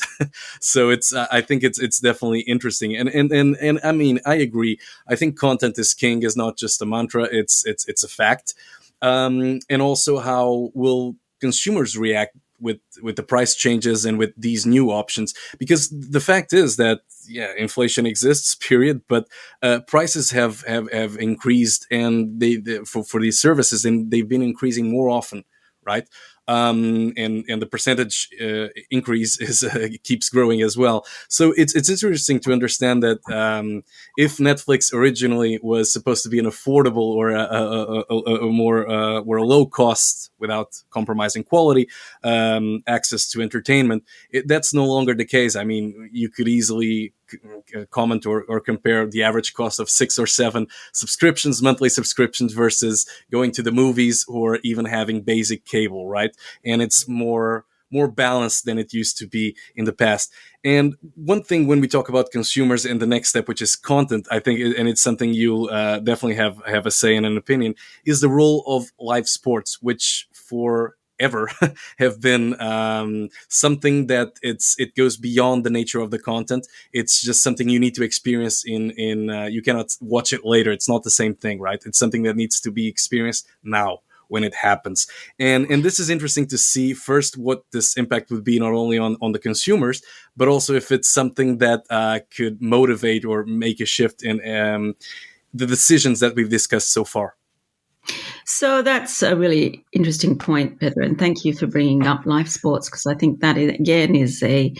So it's I think it's definitely interesting, and I mean I agree. I think content is king is not just a mantra; it's a fact, and also how will consumers react with the price changes and with these new options, because the fact is that yeah, inflation exists, period, but prices have increased, and they for these services, and they've been increasing more often, right? And the percentage increase is keeps growing as well. So it's interesting to understand that if Netflix originally was supposed to be an affordable or a more or a low cost without compromising quality access to entertainment, that's no longer the case. I mean, you could easily comment or compare the average cost of 6 or 7 subscriptions, monthly subscriptions, versus going to the movies or even having basic cable, right? And it's more balanced than it used to be in the past. And one thing when we talk about consumers and the next step, which is content, I think, and it's something you'll definitely have a say and an opinion, is the role of live sports, which for ever have been something that it goes beyond the nature of the content. It's just something you need to experience in you cannot watch it later. It's not the same thing, right? It's something that needs to be experienced now when it happens. And this is interesting to see first what this impact would be, not only on the consumers, but also if it's something that could motivate or make a shift in the decisions that we've discussed so far. So that's a really interesting point, Peter, and thank you for bringing up life sports, because I think that again is a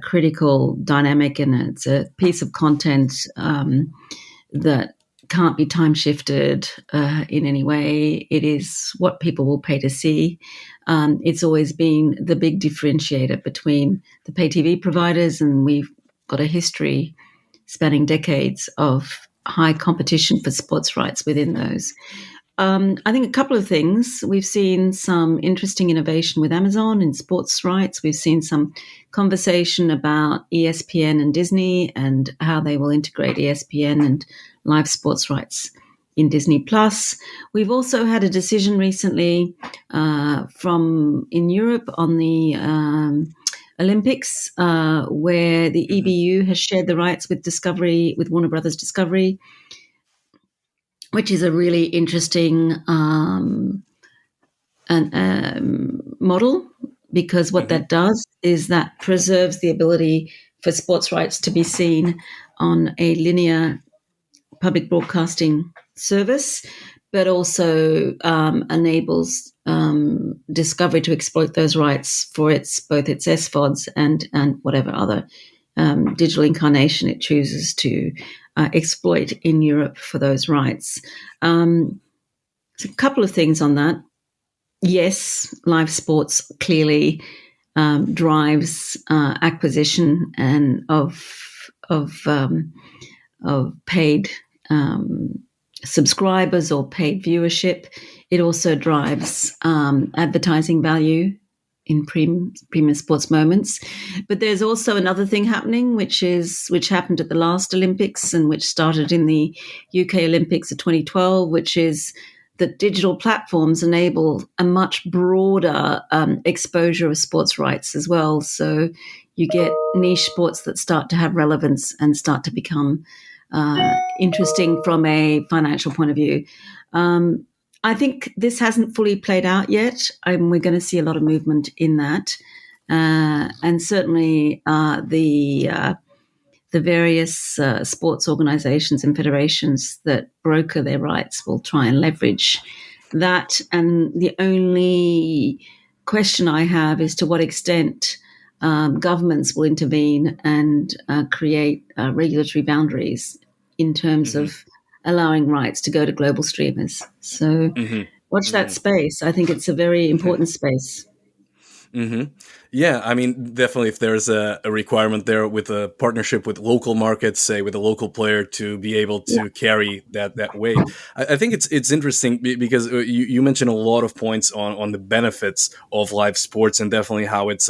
critical dynamic, and it's a piece of content that can't be time shifted in any way. It is what people will pay to see. It's always been the big differentiator between the pay TV providers, and we've got a history spanning decades of high competition for sports rights within those. I think a couple of things. We've seen some interesting innovation with Amazon in sports rights. We've seen some conversation about ESPN and Disney and how they will integrate ESPN and live sports rights in Disney Plus. We've also had a decision recently from in Europe on the Olympics, where the EBU has shared the rights with Discovery, with Warner Brothers Discovery, which is a really interesting model, because what Mm-hmm. that does is that preserves the ability for sports rights to be seen on a linear public broadcasting service, but also enables Discovery to exploit those rights for both its SVODs and whatever other digital incarnation it chooses to exploit in Europe for those rights. So a couple of things on that. Yes, live sports clearly drives acquisition and of paid subscribers or paid viewership. It also drives advertising value in premium sports moments. But there's also another thing happening, which happened at the last Olympics and which started in the UK Olympics of 2012, which is that digital platforms enable a much broader exposure of sports rights as well. So you get niche sports that start to have relevance and start to become interesting from a financial point of view. I think this hasn't fully played out yet. We're going to see a lot of movement in that. And certainly the various sports organizations and federations that broker their rights will try and leverage that. And the only question I have is to what extent governments will intervene and create regulatory boundaries in terms Hmm. of allowing rights to go to global streamers. So Hmm. watch that Hmm. space. I think it's a very important space. Hmm. Yeah, I mean, definitely, if there's a requirement there with a partnership with local markets, say with a local player to be able Yeah. to carry that weight, I think it's interesting because you mentioned a lot of points on the benefits of live sports and definitely how it's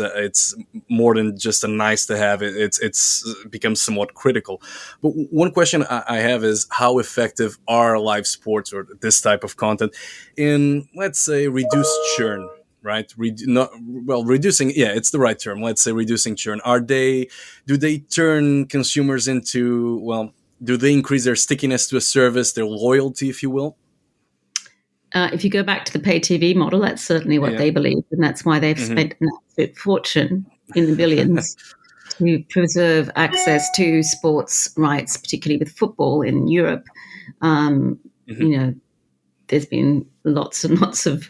more than just a nice to have. It's becomes somewhat critical. But one question I have is how effective are live sports or this type of content in, let's say, reduced churn, right? Not well, reducing. Yeah, it's the right term. Let's say reducing churn. Do they turn consumers into, well? Do they increase their stickiness to a service, their loyalty, if you will? If you go back to the pay TV model, that's certainly what Yeah. they believe, and that's why they've Hmm. spent an absolute fortune in the billions to preserve access to sports rights, particularly with football in Europe. Um, Hmm. you know, there's been lots and lots of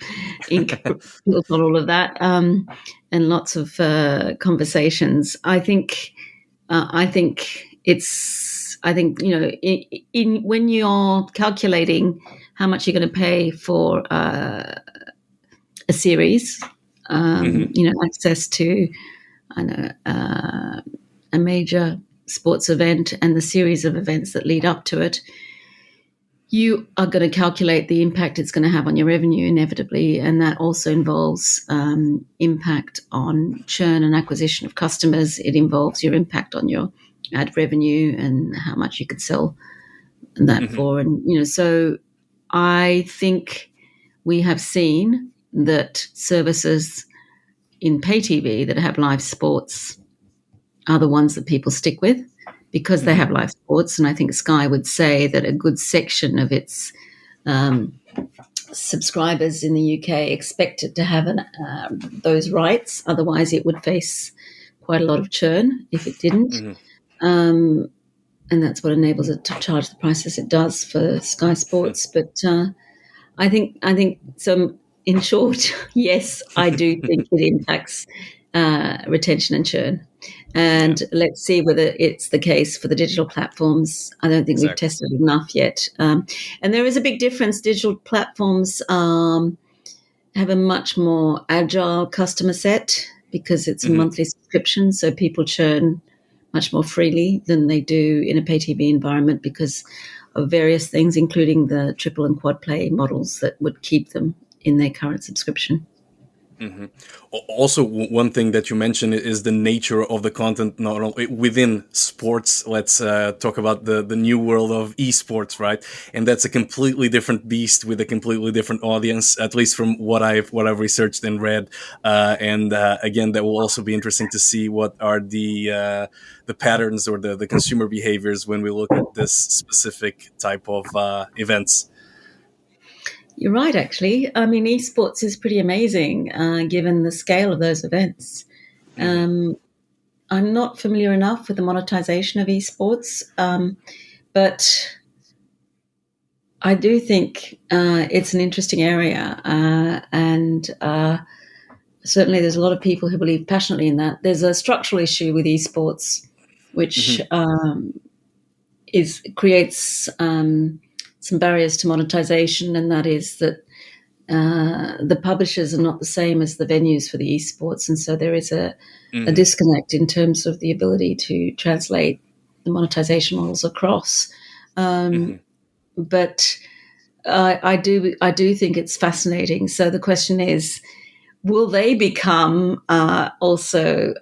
ink spilled on all of that, and lots of conversations. I think it's. I think in when you're calculating how much you're going to pay for a series, Hmm. access to I know a major sports event and the series of events that lead up to it, you are going to calculate the impact it's going to have on your revenue inevitably, and that also involves impact on churn and acquisition of customers. It involves your impact on your ad revenue and how much you could sell that Hmm. for. And so I think we have seen that services in pay TV that have live sports are the ones that people stick with because they Hmm. have live sports. And I think Sky would say that a good section of its um, subscribers in the UK expected to have those rights. Otherwise, it would face quite a lot of churn if it didn't. Hmm. Um, and that's what enables it to charge the prices it does for Sky Sports. But I think so. In short, yes, I do think it impacts retention and churn. Yeah, And let's see whether it's the case for the digital platforms. I don't think we've exactly. tested enough yet. And there is a big difference. Digital platforms have a much more agile customer set because it's a Hmm. monthly subscription. So people churn much more freely than they do in a pay TV environment because of various things, including the triple and quad play models that would keep them in their current subscription. Hmm. Also, one thing that you mentioned is the nature of the content, not only within sports. Let's talk about the new world of esports, right? And that's a completely different beast with a completely different audience, at least from what I've researched and read. And again, that will also be interesting to see what are the patterns or the consumer behaviors when we look at this specific type of events. You're right, actually. I mean, esports is pretty amazing given the scale of those events. Hmm. Um, I'm not familiar enough with the monetization of esports, but I do think it's an interesting area, and certainly there's a lot of people who believe passionately in that. There's a structural issue with esports, which Hmm. is creates some barriers to monetization, and that is that the publishers are not the same as the venues for the esports, and so there is a Hmm. disconnect in terms of the ability to translate the monetization models across. Um, Hmm. but I do think it's fascinating. So the question is, will they become also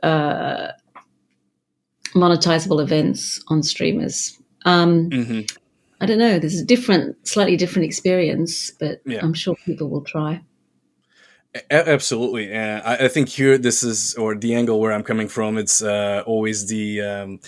monetizable events on streamers? Hmm. I don't know. There's a slightly different experience, but Yeah. I'm sure people will try. Absolutely. I think here this is, or the angle where I'm coming from, it's always the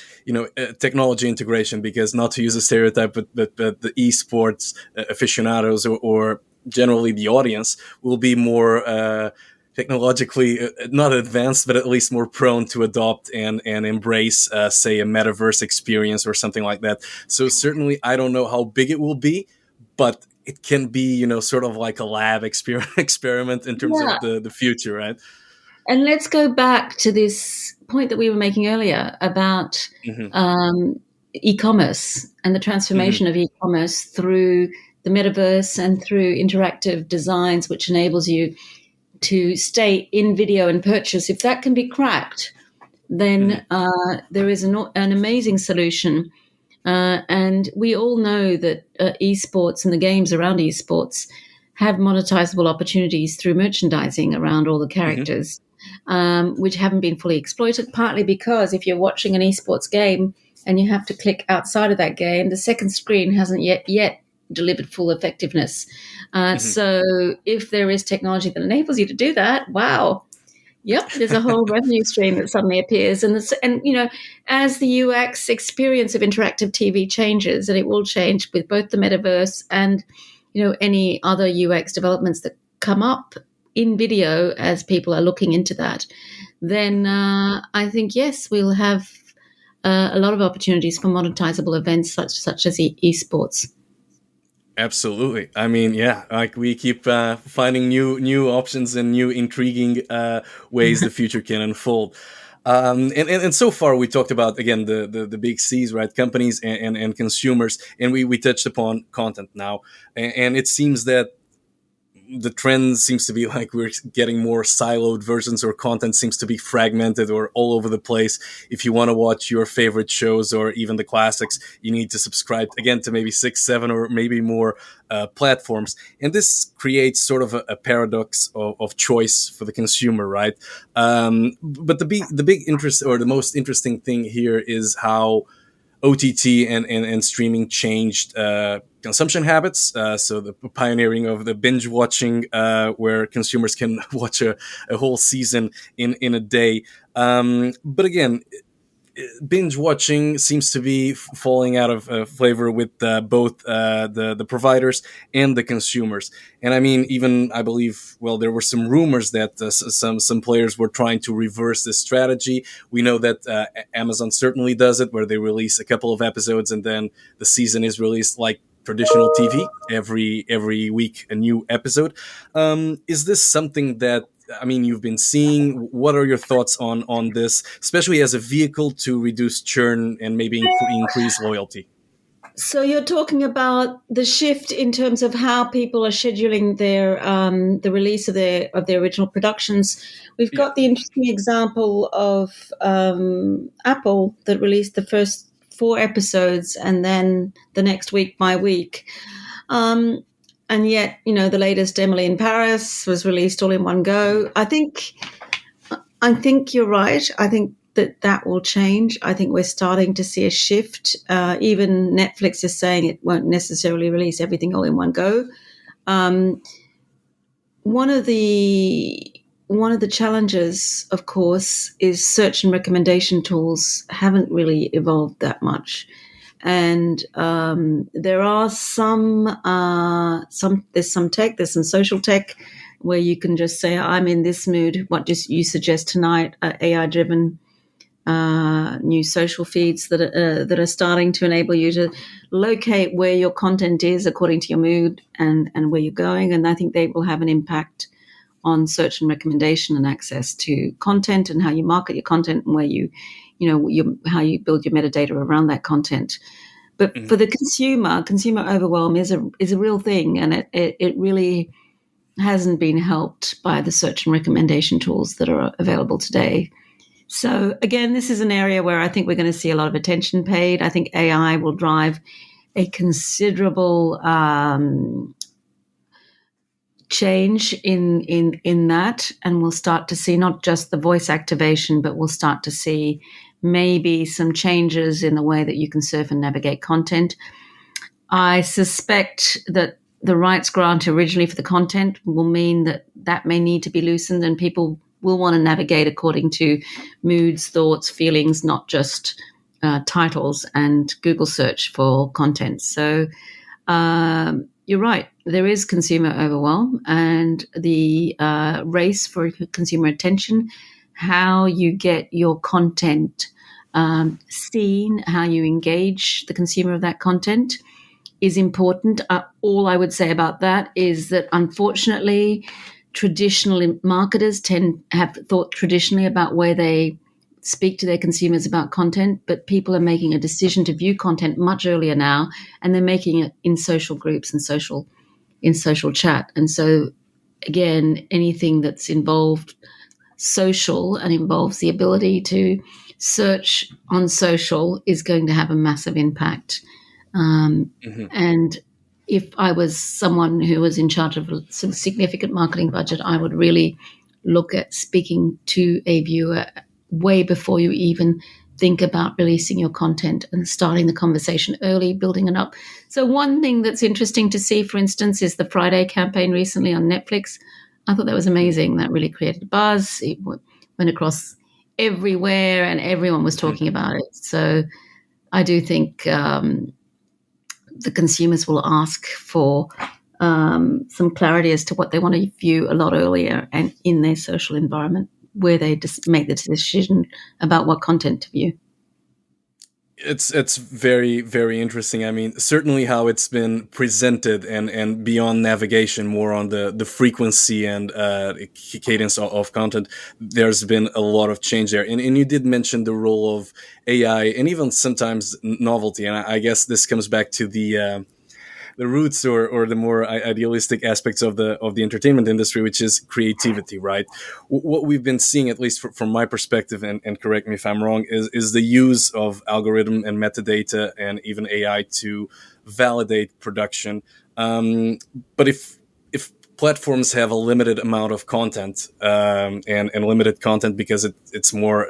technology integration, because not to use a stereotype, but the esports aficionados, or generally the audience will be more technologically not advanced, but at least more prone to adopt and embrace, say, a metaverse experience or something like that. So certainly, I don't know how big it will be, but it can be, sort of like a lab experiment in terms Yeah, of the future, right? And let's go back to this point that we were making earlier about Hmm. e-commerce and the Hmm. transformation of e-commerce through the metaverse and through interactive designs, which enables you to stay in video and purchase. If that can be cracked, then Hmm. there is an amazing solution. And we all know that esports and the games around esports have monetizable opportunities through merchandising around all the Hmm. characters, which haven't been fully exploited, partly because if you're watching an esports game and you have to click outside of that game, the second screen hasn't yet delivered full effectiveness. Hmm. So if there is technology that enables you to do that, wow, yep, there's a whole revenue stream that suddenly appears, and as the UX experience of interactive TV changes, and it will change with both the metaverse and any other UX developments that come up in video as people are looking into that, then I think yes, we'll have a lot of opportunities for monetizable events such as esports. Absolutely. I mean, yeah, like we keep finding new options and new intriguing ways the future can unfold. And so far we talked about again the big C's, right? Companies and consumers, and we touched upon content now, and it seems that the trend seems to be like we're getting more siloed versions, or content seems to be fragmented or all over the place. If you want to watch your favorite shows or even the classics, you need to subscribe again to maybe 6, 7, or maybe more platforms, and this creates sort of a paradox of choice for the consumer, right? But the big interest, or the most interesting thing here, is how OTT and streaming changed consumption habits. So the pioneering of the binge watching, where consumers can watch a whole season in a day. But again, binge watching seems to be falling out of flavor with both the providers and the consumers. And I mean, even I believe, well, there were some rumors that some players were trying to reverse this strategy. We know that Amazon certainly does it, where they release a couple of episodes and then the season is released like traditional TV every week, a new episode. Is this something that, I mean, you've been seeing? What are your thoughts on this, especially as a vehicle to reduce churn and maybe increase loyalty? So you're talking about the shift in terms of how people are scheduling their the release of their original productions. We've Yeah. got the interesting example of Apple that released the first 4 episodes and then the next week by week. Um, and yet, the latest Emily in Paris was released all in one Mhm. go. I think you're right. I think that will change. I think we're starting to see a shift. Even Netflix is saying it won't necessarily release everything all in one go. Um, one of the one of the challenges, of course, is search and recommendation tools haven't really evolved that much, and there are some there's some tech, there's some social tech where you can just say, I'm in this mood, what do you suggest tonight? AI driven new social feeds that are starting to enable you to locate where your content is according to your mood and where you're going, and I think they will have an impact on search and recommendation and access to content and how you market your content and where how you build your metadata around that content. But Mhm. for the consumer overwhelm is a real thing, and it really hasn't been helped by the search and recommendation tools that are available today. So again, this is an area where I think we're going to see a lot of attention paid. I think AI will drive a considerable change in that, and we'll start to see not just the voice activation, but we'll start to see maybe some changes in the way that you can surf and navigate content. I suspect that the rights grant originally for the content will mean that may need to be loosened, and people will want to navigate according to moods, thoughts, feelings, not just titles and Google search for content. So you're right. There is consumer overwhelm and the race for consumer attention, how you get your content seen, how you engage the consumer of that content is important. All I would say about that is that unfortunately, traditional marketers have thought traditionally about where they speak to their consumers about content, but people are making a decision to view content much earlier now, and they're making it in social groups and social chat. And so, again, anything that's involved social and involves the ability to search on social is going to have a massive impact. Hmm. And if I was someone who was in charge of some significant marketing budget, I would really look at speaking to a viewer way before you even think about releasing your content and starting the conversation early, building it up. So one thing that's interesting to see, for instance, is the Friday campaign recently on Netflix. I thought that was amazing. That really created a buzz. It went across everywhere and everyone was talking about it. So I do think the consumers will ask for some clarity as to what they want to view a lot earlier and in their social environment where they just make the decision about what content to view. It's very, very interesting. I mean, certainly how it's been presented, and beyond navigation, more on the frequency and cadence of content. There's been a lot of change there, and you did mention the role of AI and even sometimes novelty. And I guess this comes back to the roots, or the more idealistic aspects of the entertainment industry, which is creativity, right? What we've been seeing, at least from my perspective, and correct me if I'm wrong, is the use of algorithm and metadata and even AI to validate production. But if platforms have a limited amount of content, and limited content because it's more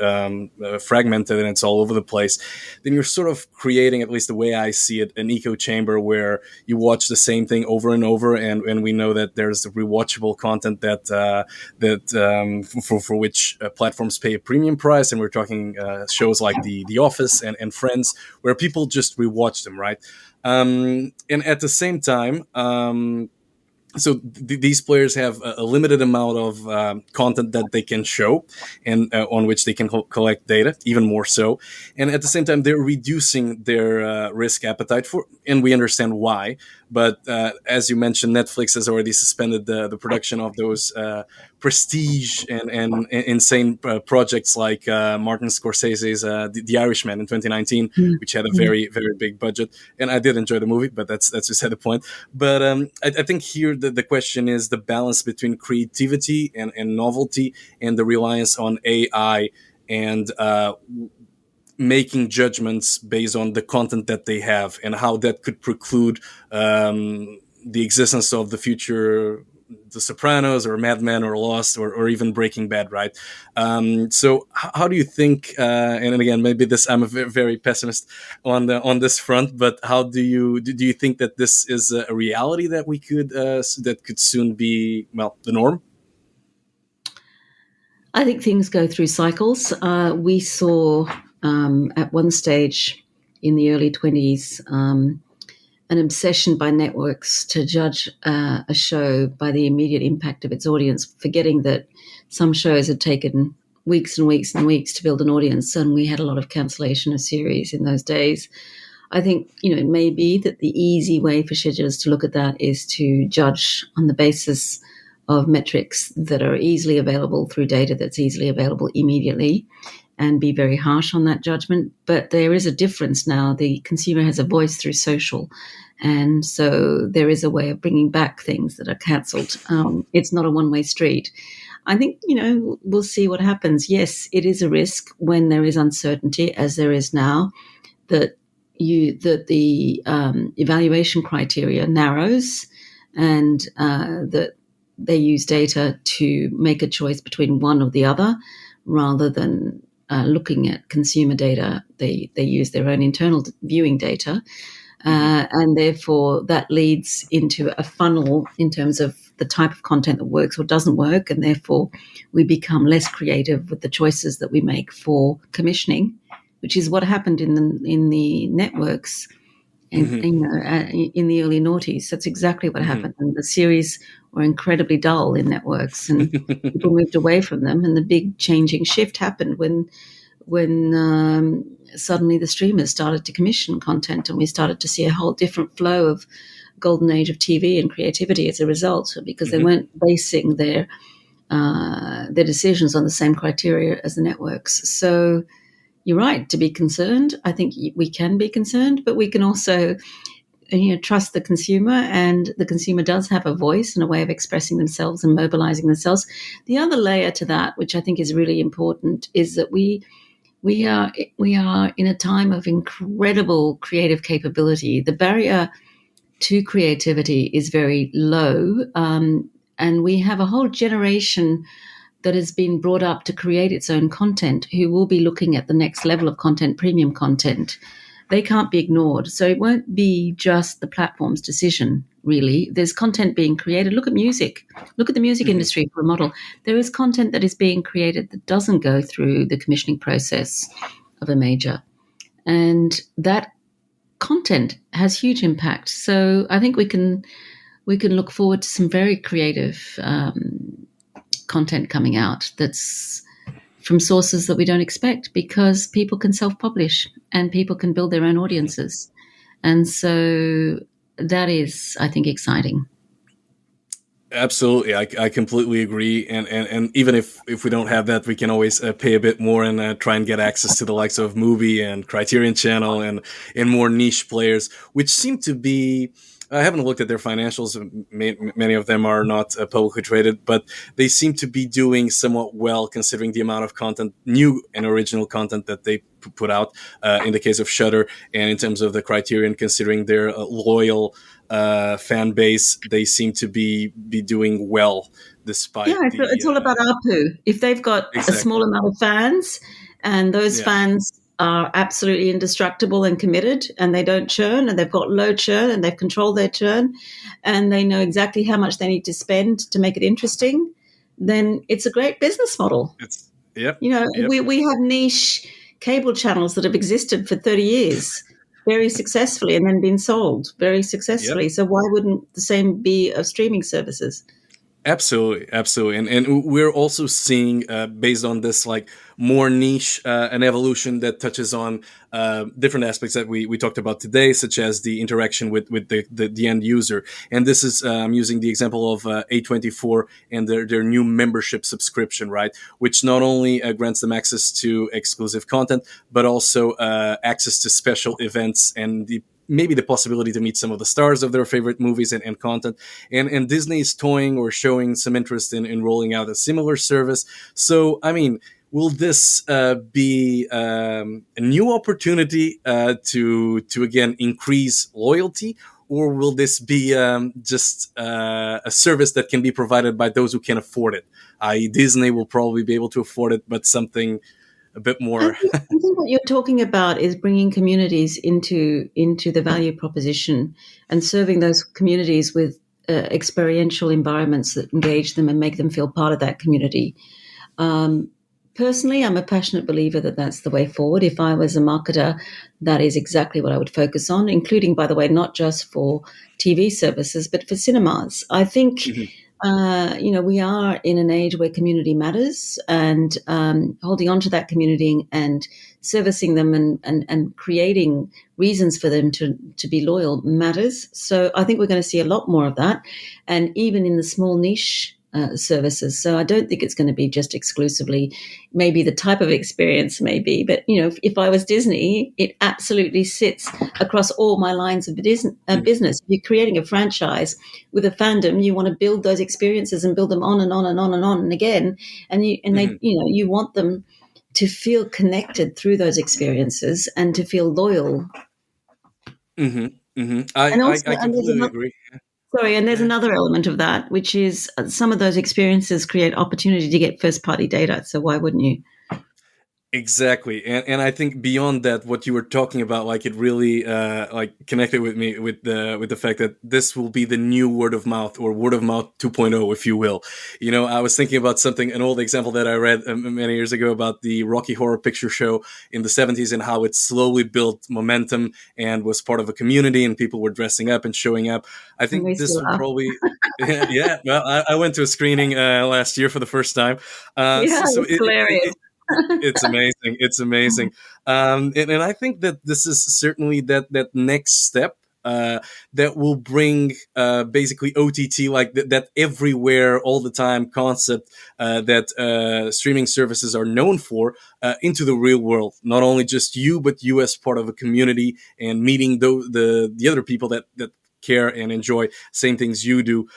fragmented and it's all over the place, then you're sort of creating, at least the way I see it, an echo chamber where you watch the same thing over and over, and we know that there's rewatchable content for which platforms pay a premium price, and we're talking shows like the Office and Friends, where people just rewatch them, right? And at the same time, so these players have a limited amount of content that they can show, and on which they can collect data, even more so. And at the same time, they're reducing their risk appetite for, and we understand why. But as you mentioned, Netflix has already suspended the production of those prestige and insane projects like Martin Scorsese's the Irishman in 2019, which had a Mm. very, very big budget. And I did enjoy the movie, but that's beside the point. But I think here the question is the balance between creativity and novelty, and the reliance on AI, and making judgments based on the content that they have, and how that could preclude the existence of the future The Sopranos or Mad Men or Lost, or even Breaking Bad, right? So how do you think? And again, maybe this, I'm a very pessimist on this front, but how do you think that this is a reality that we could that could soon be, well, the norm? I think things go through cycles. We saw at one stage in the early 20s an obsession by networks to judge a show by the immediate impact of its audience, forgetting that some shows had taken weeks and weeks and weeks to build an audience, and we had a lot of cancellation of series in those days. I think, it may be that the easy way for schedulers to look at that is to judge on the basis of metrics that are easily available through data that's easily available immediately, and be very harsh on that judgment. But there is a difference now. The consumer has a voice through social. And so there is a way of bringing back things that are cancelled. It's not a one-way street. I think, we'll see what happens. Yes, it is a risk when there is uncertainty, as there is now, that the evaluation criteria narrows, and that they use data to make a choice between one or the other, rather than looking at consumer data. They use their own internal viewing data, and therefore that leads into a funnel in terms of the type of content that works or doesn't work, and therefore we become less creative with the choices that we make for commissioning, which is what happened in the networks in, Hmm. in the early noughties. That's exactly what Hmm. happened. And the series were incredibly dull in networks, and people moved away from them. And the big changing shift happened when suddenly the streamers started to commission content, and we started to see a whole different flow of golden age of TV and creativity as a result, because they weren't basing their decisions on the same criteria as the networks. So you're right to be concerned. I think we can be concerned, but we can also trust the consumer, and the consumer does have a voice and a way of expressing themselves and mobilizing themselves. The other layer to that, which I think is really important, is that we are in a time of incredible creative capability. The barrier to creativity is very low, and we have a whole generation that has been brought up to create its own content, who will be looking at the next level of content, premium content. They can't be ignored. So it won't be just the platform's decision, really. There's content being created. Look at music. Look at the music industry for a model. There is content that is being created that doesn't go through the commissioning process of a major. And that content has huge impact. So I think we can look forward to some very creative content coming out that's from sources that we don't expect, because people can self-publish and people can build their own audiences. And so that is, I think, exciting. Absolutely, I completely agree. And even if we don't have that, we can always pay a bit more and try and get access to the likes of Movie and Criterion Channel and more niche players, which seem to be. I haven't looked at their financials. Many of them are not publicly traded, but they seem to be doing somewhat well considering the amount of content, new and original content that they put out. In the case of Shudder, and in terms of the Criterion, considering their loyal fan base, they seem to be doing well despite It's all about ARPU. If they've got a exactly. small amount of fans, and those Yeah. fans are absolutely indestructible and committed, and they don't churn, and they've got low churn, and they've controlled their churn, and they know exactly how much they need to spend to make it interesting, then it's a great business model. It's yep. Yep. We have niche cable channels that have existed for 30 years very successfully and then been sold very Yep. successfully. So why wouldn't the same be of streaming services? Absolutely, absolutely, and we're also seeing, based on this, like more niche, an evolution that touches on different aspects that we talked about today, such as the interaction with the end user. And this is I'm using the example of A24 and their new membership subscription, right? Which not only grants them access to exclusive content, but also access to special events and maybe the possibility to meet some of the stars of their favorite movies and content. And Disney is toying or showing some interest in rolling out a similar service. So, I mean, will this be a new opportunity to again increase loyalty? Or will this be just a service that can be provided by those who can afford it? Disney will probably be able to afford it, but something a bit more. I think what you're talking about is bringing communities into the value proposition and serving those communities with experiential environments that engage them and make them feel part of that community. Personally, I'm a passionate believer that that's the way forward. If I was a marketer, that is exactly what I would focus on, including, by the way, not just for TV services, but for cinemas. I think we are in an age where community matters, and holding on to that community and servicing them and creating reasons for them to be loyal matters. So I think we're going to see a lot more of that, and even in the small niche services. So I don't think it's going to be just exclusively maybe the type of experience maybe, but if I was Disney, it absolutely sits across all my lines of business. If you're creating a franchise with a fandom, you want to build those experiences and build them on and on and on and on and again, and you want them to feel connected through those experiences and to feel loyal. Mm-hmm, mm-hmm. And also, I completely agree. sorry, and there's Yeah. another element of that, which is some of those experiences create opportunity to get first party data. So why wouldn't you? Exactly, and I think beyond that, what you were talking about, like it really like connected with me with the fact that this will be the new word of mouth, or word of mouth 2.0, if you will. I was thinking about an old example that I read many years ago about the Rocky Horror Picture Show in the 70s and how it slowly built momentum and was part of a community, and people were dressing up and showing up. I And think we this still will are. probably, yeah. Well, I went to a screening last year for the first time, Yeah, so it's hilarious. it's amazing. It's amazing. And I think that this is certainly that next step that will bring basically OTT, like that everywhere all the time concept that streaming services are known for, into the real world. Not only just you, but you as part of a community and meeting the other people that care and enjoy same things you do.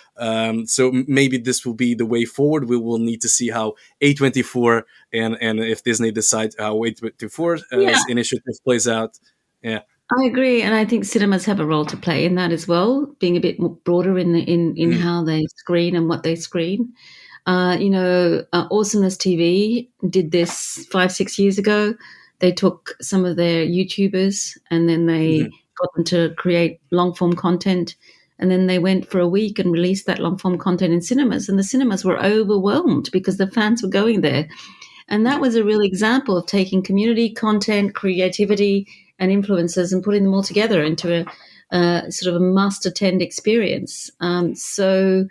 So maybe this will be the way forward. We will need to see how A24 and if Disney decides how Yeah, A24's initiative plays out. Yeah. I agree, and I think cinemas have a role to play in that as well, being a bit more broader in Mhm. how they screen and what they screen. Awesomeness TV did this 5, 6 years ago. They took some of their YouTubers and then they Mhm. got them to create long form content. And then they went for a week and released that long form content in cinemas. And the cinemas were overwhelmed because the fans were going there. And that Mhm. was a real example of taking community content, creativity, and influences and putting them all together into a sort of a must attend experience. So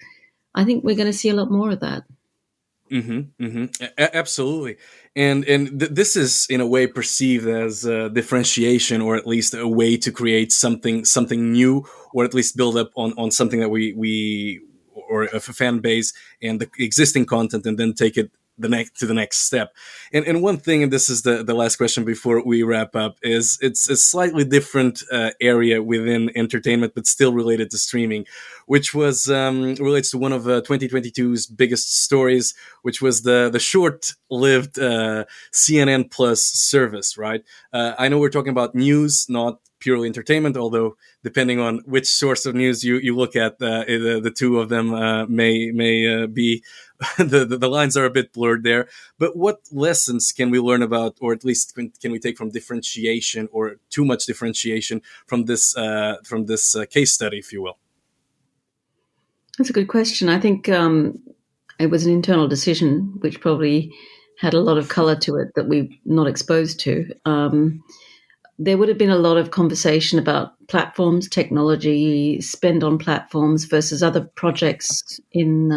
I think we're going to see a lot more of that. Absolutely, and this is in a way perceived as differentiation, or at least a way to create something new, or at least build up on something that we or a fan base and the existing content, and then take it the next step. And one thing, and this is the last question before we wrap up, is it's a slightly different area within entertainment, but still related to streaming, which was relates to one of 2022's biggest stories, which was the short-lived CNN Plus service. Right? I know we're talking about news, not purely entertainment, although depending on which source of news you look at, the two of them may be the lines are a bit blurred there. But what lessons can we learn about, or at least can we take from differentiation, or too much differentiation from this case study, if you will? That's a good question. I think it was an internal decision which probably had a lot of color to it that we're not exposed to. There would have been a lot of conversation about platforms, technology, spend on platforms versus other projects in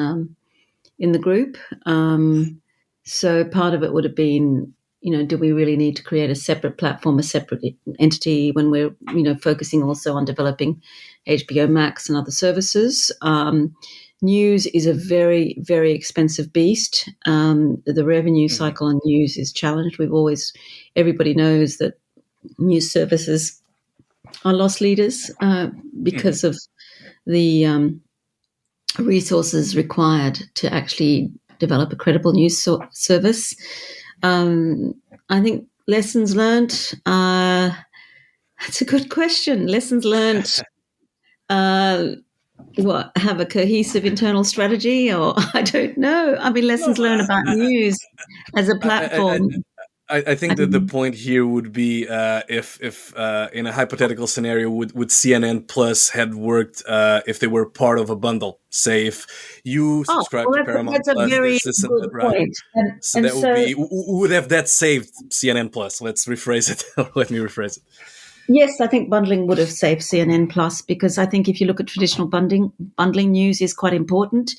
the group. So part of it would have been, do we really need to create a separate platform, a separate entity when we're, focusing also on developing HBO Max and other services? News is a very, very expensive beast. The revenue Hmm. cycle on news is challenged. Everybody knows that news services are loss leaders Hmm. because of the resources required to actually develop a credible news service. Um, I think lessons learned. That's a good question. Lessons learned. Uh, what, have a cohesive internal strategy, or I don't know. I mean, No, lessons learned about news as a I, platform. I I think that the mean, point here would be if in a hypothetical scenario would CNN Plus had worked if they were part of a bundle. Say if you oh, subscribe well, to that's Paramount a Plus, very this and good that, right? point. So And that would so be would have that saved CNN Plus. Let's rephrase it. Let me rephrase it. yes, I think bundling would have saved CNN Plus because I think if you look at traditional bundling news is quite important.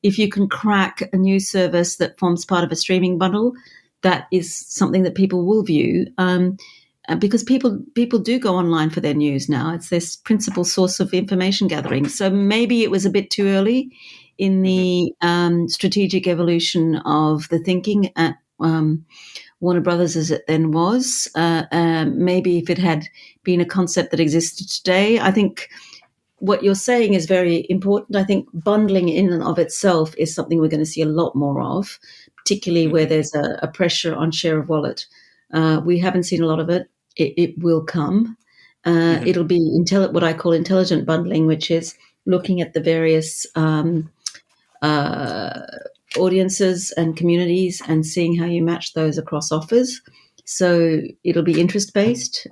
If you can crack a news service that forms part of a streaming bundle, that is something that people will view because people do go online for their news now. It's their principal source of information gathering. So maybe it was a bit too early in Hmm. the strategic evolution of the thinking at Warner Brothers as it then was. Maybe if it had been a concept that existed today, I think what you're saying is very important. I think bundling in and of itself is something we're going to see a lot more of, particularly where Hmm. there's a pressure on share of wallet. We haven't seen a lot of it. It will come. Hmm. It'll be what I call intelligent bundling, which is looking at the various uh, audiences and communities and seeing how you match those across offers. So it'll be interest based.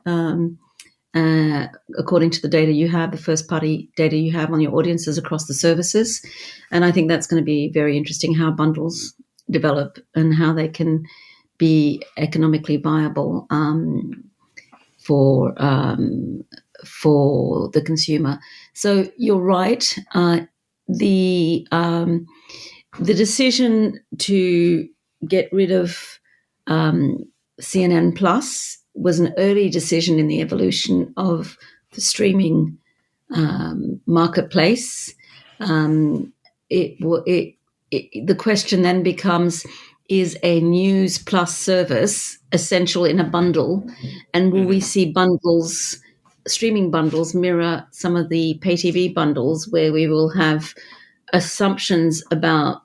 According to the data you have, the first party data you have on your audiences across the services. And I think that's going to be very interesting how bundles develop and how they can be economically viable for the consumer. So you're right. The the decision to get rid of um, CNN Plus was an early decision in the evolution of the streaming marketplace. Um, the question then becomes: is a news plus service essential in a bundle, and will we Hmm. see bundles, streaming bundles, mirror some of the pay TV bundles, where we will have assumptions about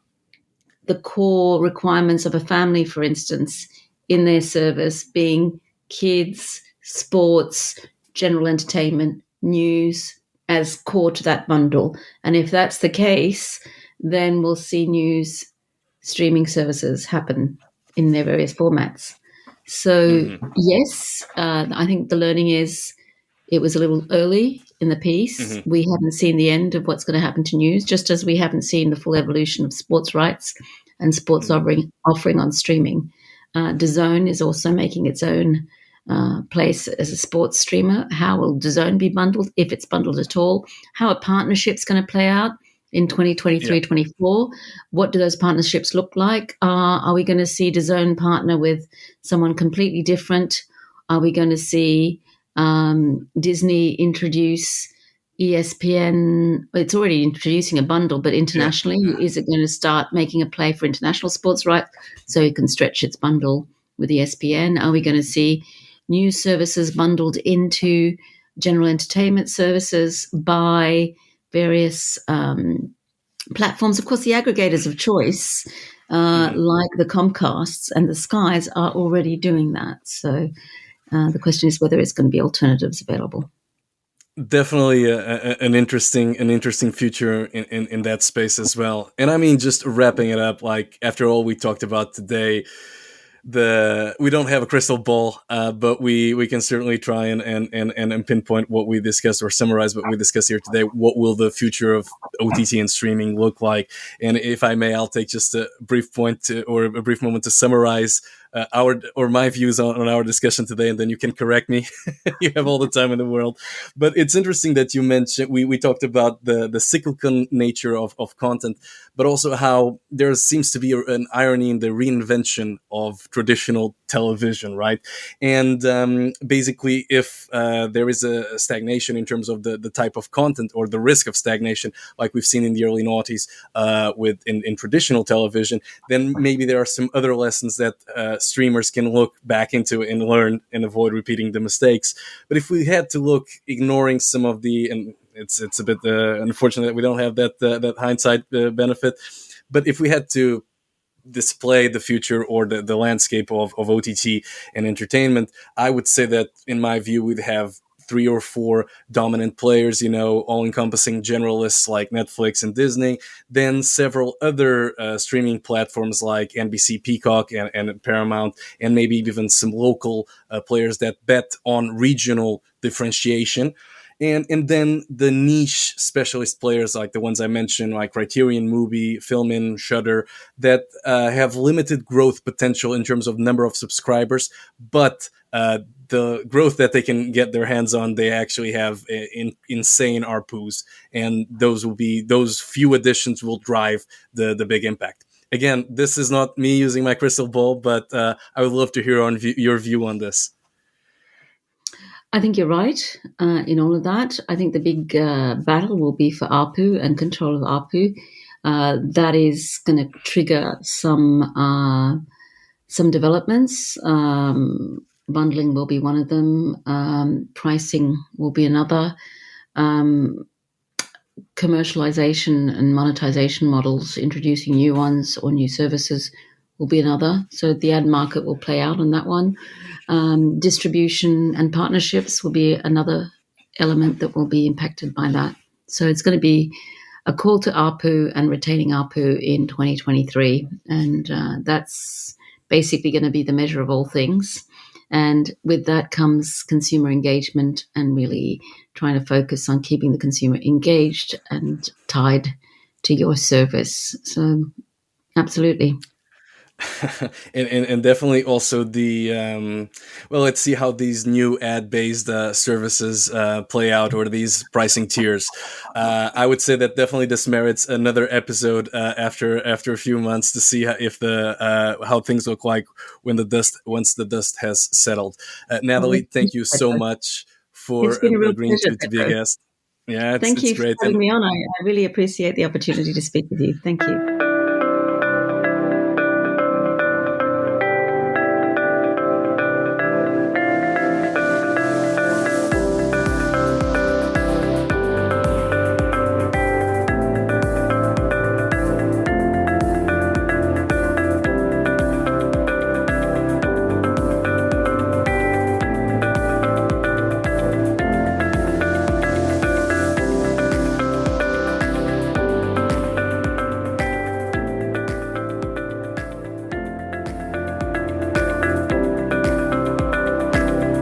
the core requirements of a family, for instance, in their service being kids, sports, general entertainment, news as core to that bundle. And if that's the case, then we'll see news streaming services happen in their various formats. So, Hmm. yes, I think the learning is it was a little early in the piece. Hmm. We haven't seen the end of what's going to happen to news, just as we haven't seen the full evolution of sports rights and sports Hmm. offering on streaming. DAZN is also making its own place as a sports streamer. How will DAZN be bundled, if it's bundled at all? How are partnerships going to play out in Yeah. 2023-24? What do those partnerships look like? Are we going to see DAZN partner with someone completely different? Are we going to see Disney introduce ESPN? It's already introducing a bundle, but Yeah. internationally, is it going to start making a play for international sports rights so it can stretch its bundle with ESPN? Are we going to see news services bundled into general entertainment services by various platforms? Of course, the aggregators of choice, Hmm. like the Comcasts and the Skies, are already doing that. So the question is whether it's going to be alternatives available. Definitely an interesting future in that space as well. And I mean, just wrapping it up, like after all we talked about today, the we don't have a crystal ball, but we can certainly try and pinpoint what we discussed or summarize what we discussed here today. What will the future of OTT and streaming look like? And if I may, I'll take just a brief point or a brief moment to summarize our or my views on our discussion today, and then you can correct me. You have all the time in the world. But it's interesting that you mentioned we talked about the cyclical nature of content, but also how there seems to be an irony in the reinvention of traditional television, right? And basically, if there is a stagnation in terms of the type of content or the risk of stagnation, like we've seen in the early noughties with in traditional television, then maybe there are some other lessons that streamers can look back into and learn and avoid repeating the mistakes. But if we had to look, ignoring some of the and it's a bit unfortunate that we don't have that hindsight benefit. But if we had to display the future or the landscape of OTT and entertainment, I would say that in my view we'd have three or four dominant players, all encompassing generalists like Netflix and Disney, then several other streaming platforms like NBC, Peacock, and Paramount, and maybe even some local players that bet on regional differentiation. And then the niche specialist players like the ones I mentioned, like Criterion Movie, Filmin, Shudder, that have limited growth potential in terms of number of subscribers, but the growth that they can get their hands on, they actually have insane ARPUs, and those few additions will drive the big impact. Again, this is not me using my crystal ball, but I would love to hear your view on this. I think you're right in all of that. I think the big battle will be for ARPU and control of ARPU. That is going to trigger some developments. Bundling will be one of them. Pricing will be another. Um, Commercialization and monetization models, introducing new ones or new services, will be another. So the ad market will play out on that one. Distribution and partnerships will be another element that will be impacted by that. So it's going to be a call to ARPU and retaining ARPU in 2023. And that's basically going to be the measure of all things. And with that comes consumer engagement and really trying to focus on keeping the consumer engaged and tied to your service. So, absolutely. And definitely also the well, let's see how these new ad-based services play out, or these pricing tiers. I would say that definitely this merits another episode after a few months to see if the how things look like once the dust has settled. Well, Nathalie, thank you so much it's for been a real agreeing pleasure, to be a Pedro. guest. Yeah, Thank it's you for great. having And me on. I really appreciate the opportunity to speak with you. Thank you.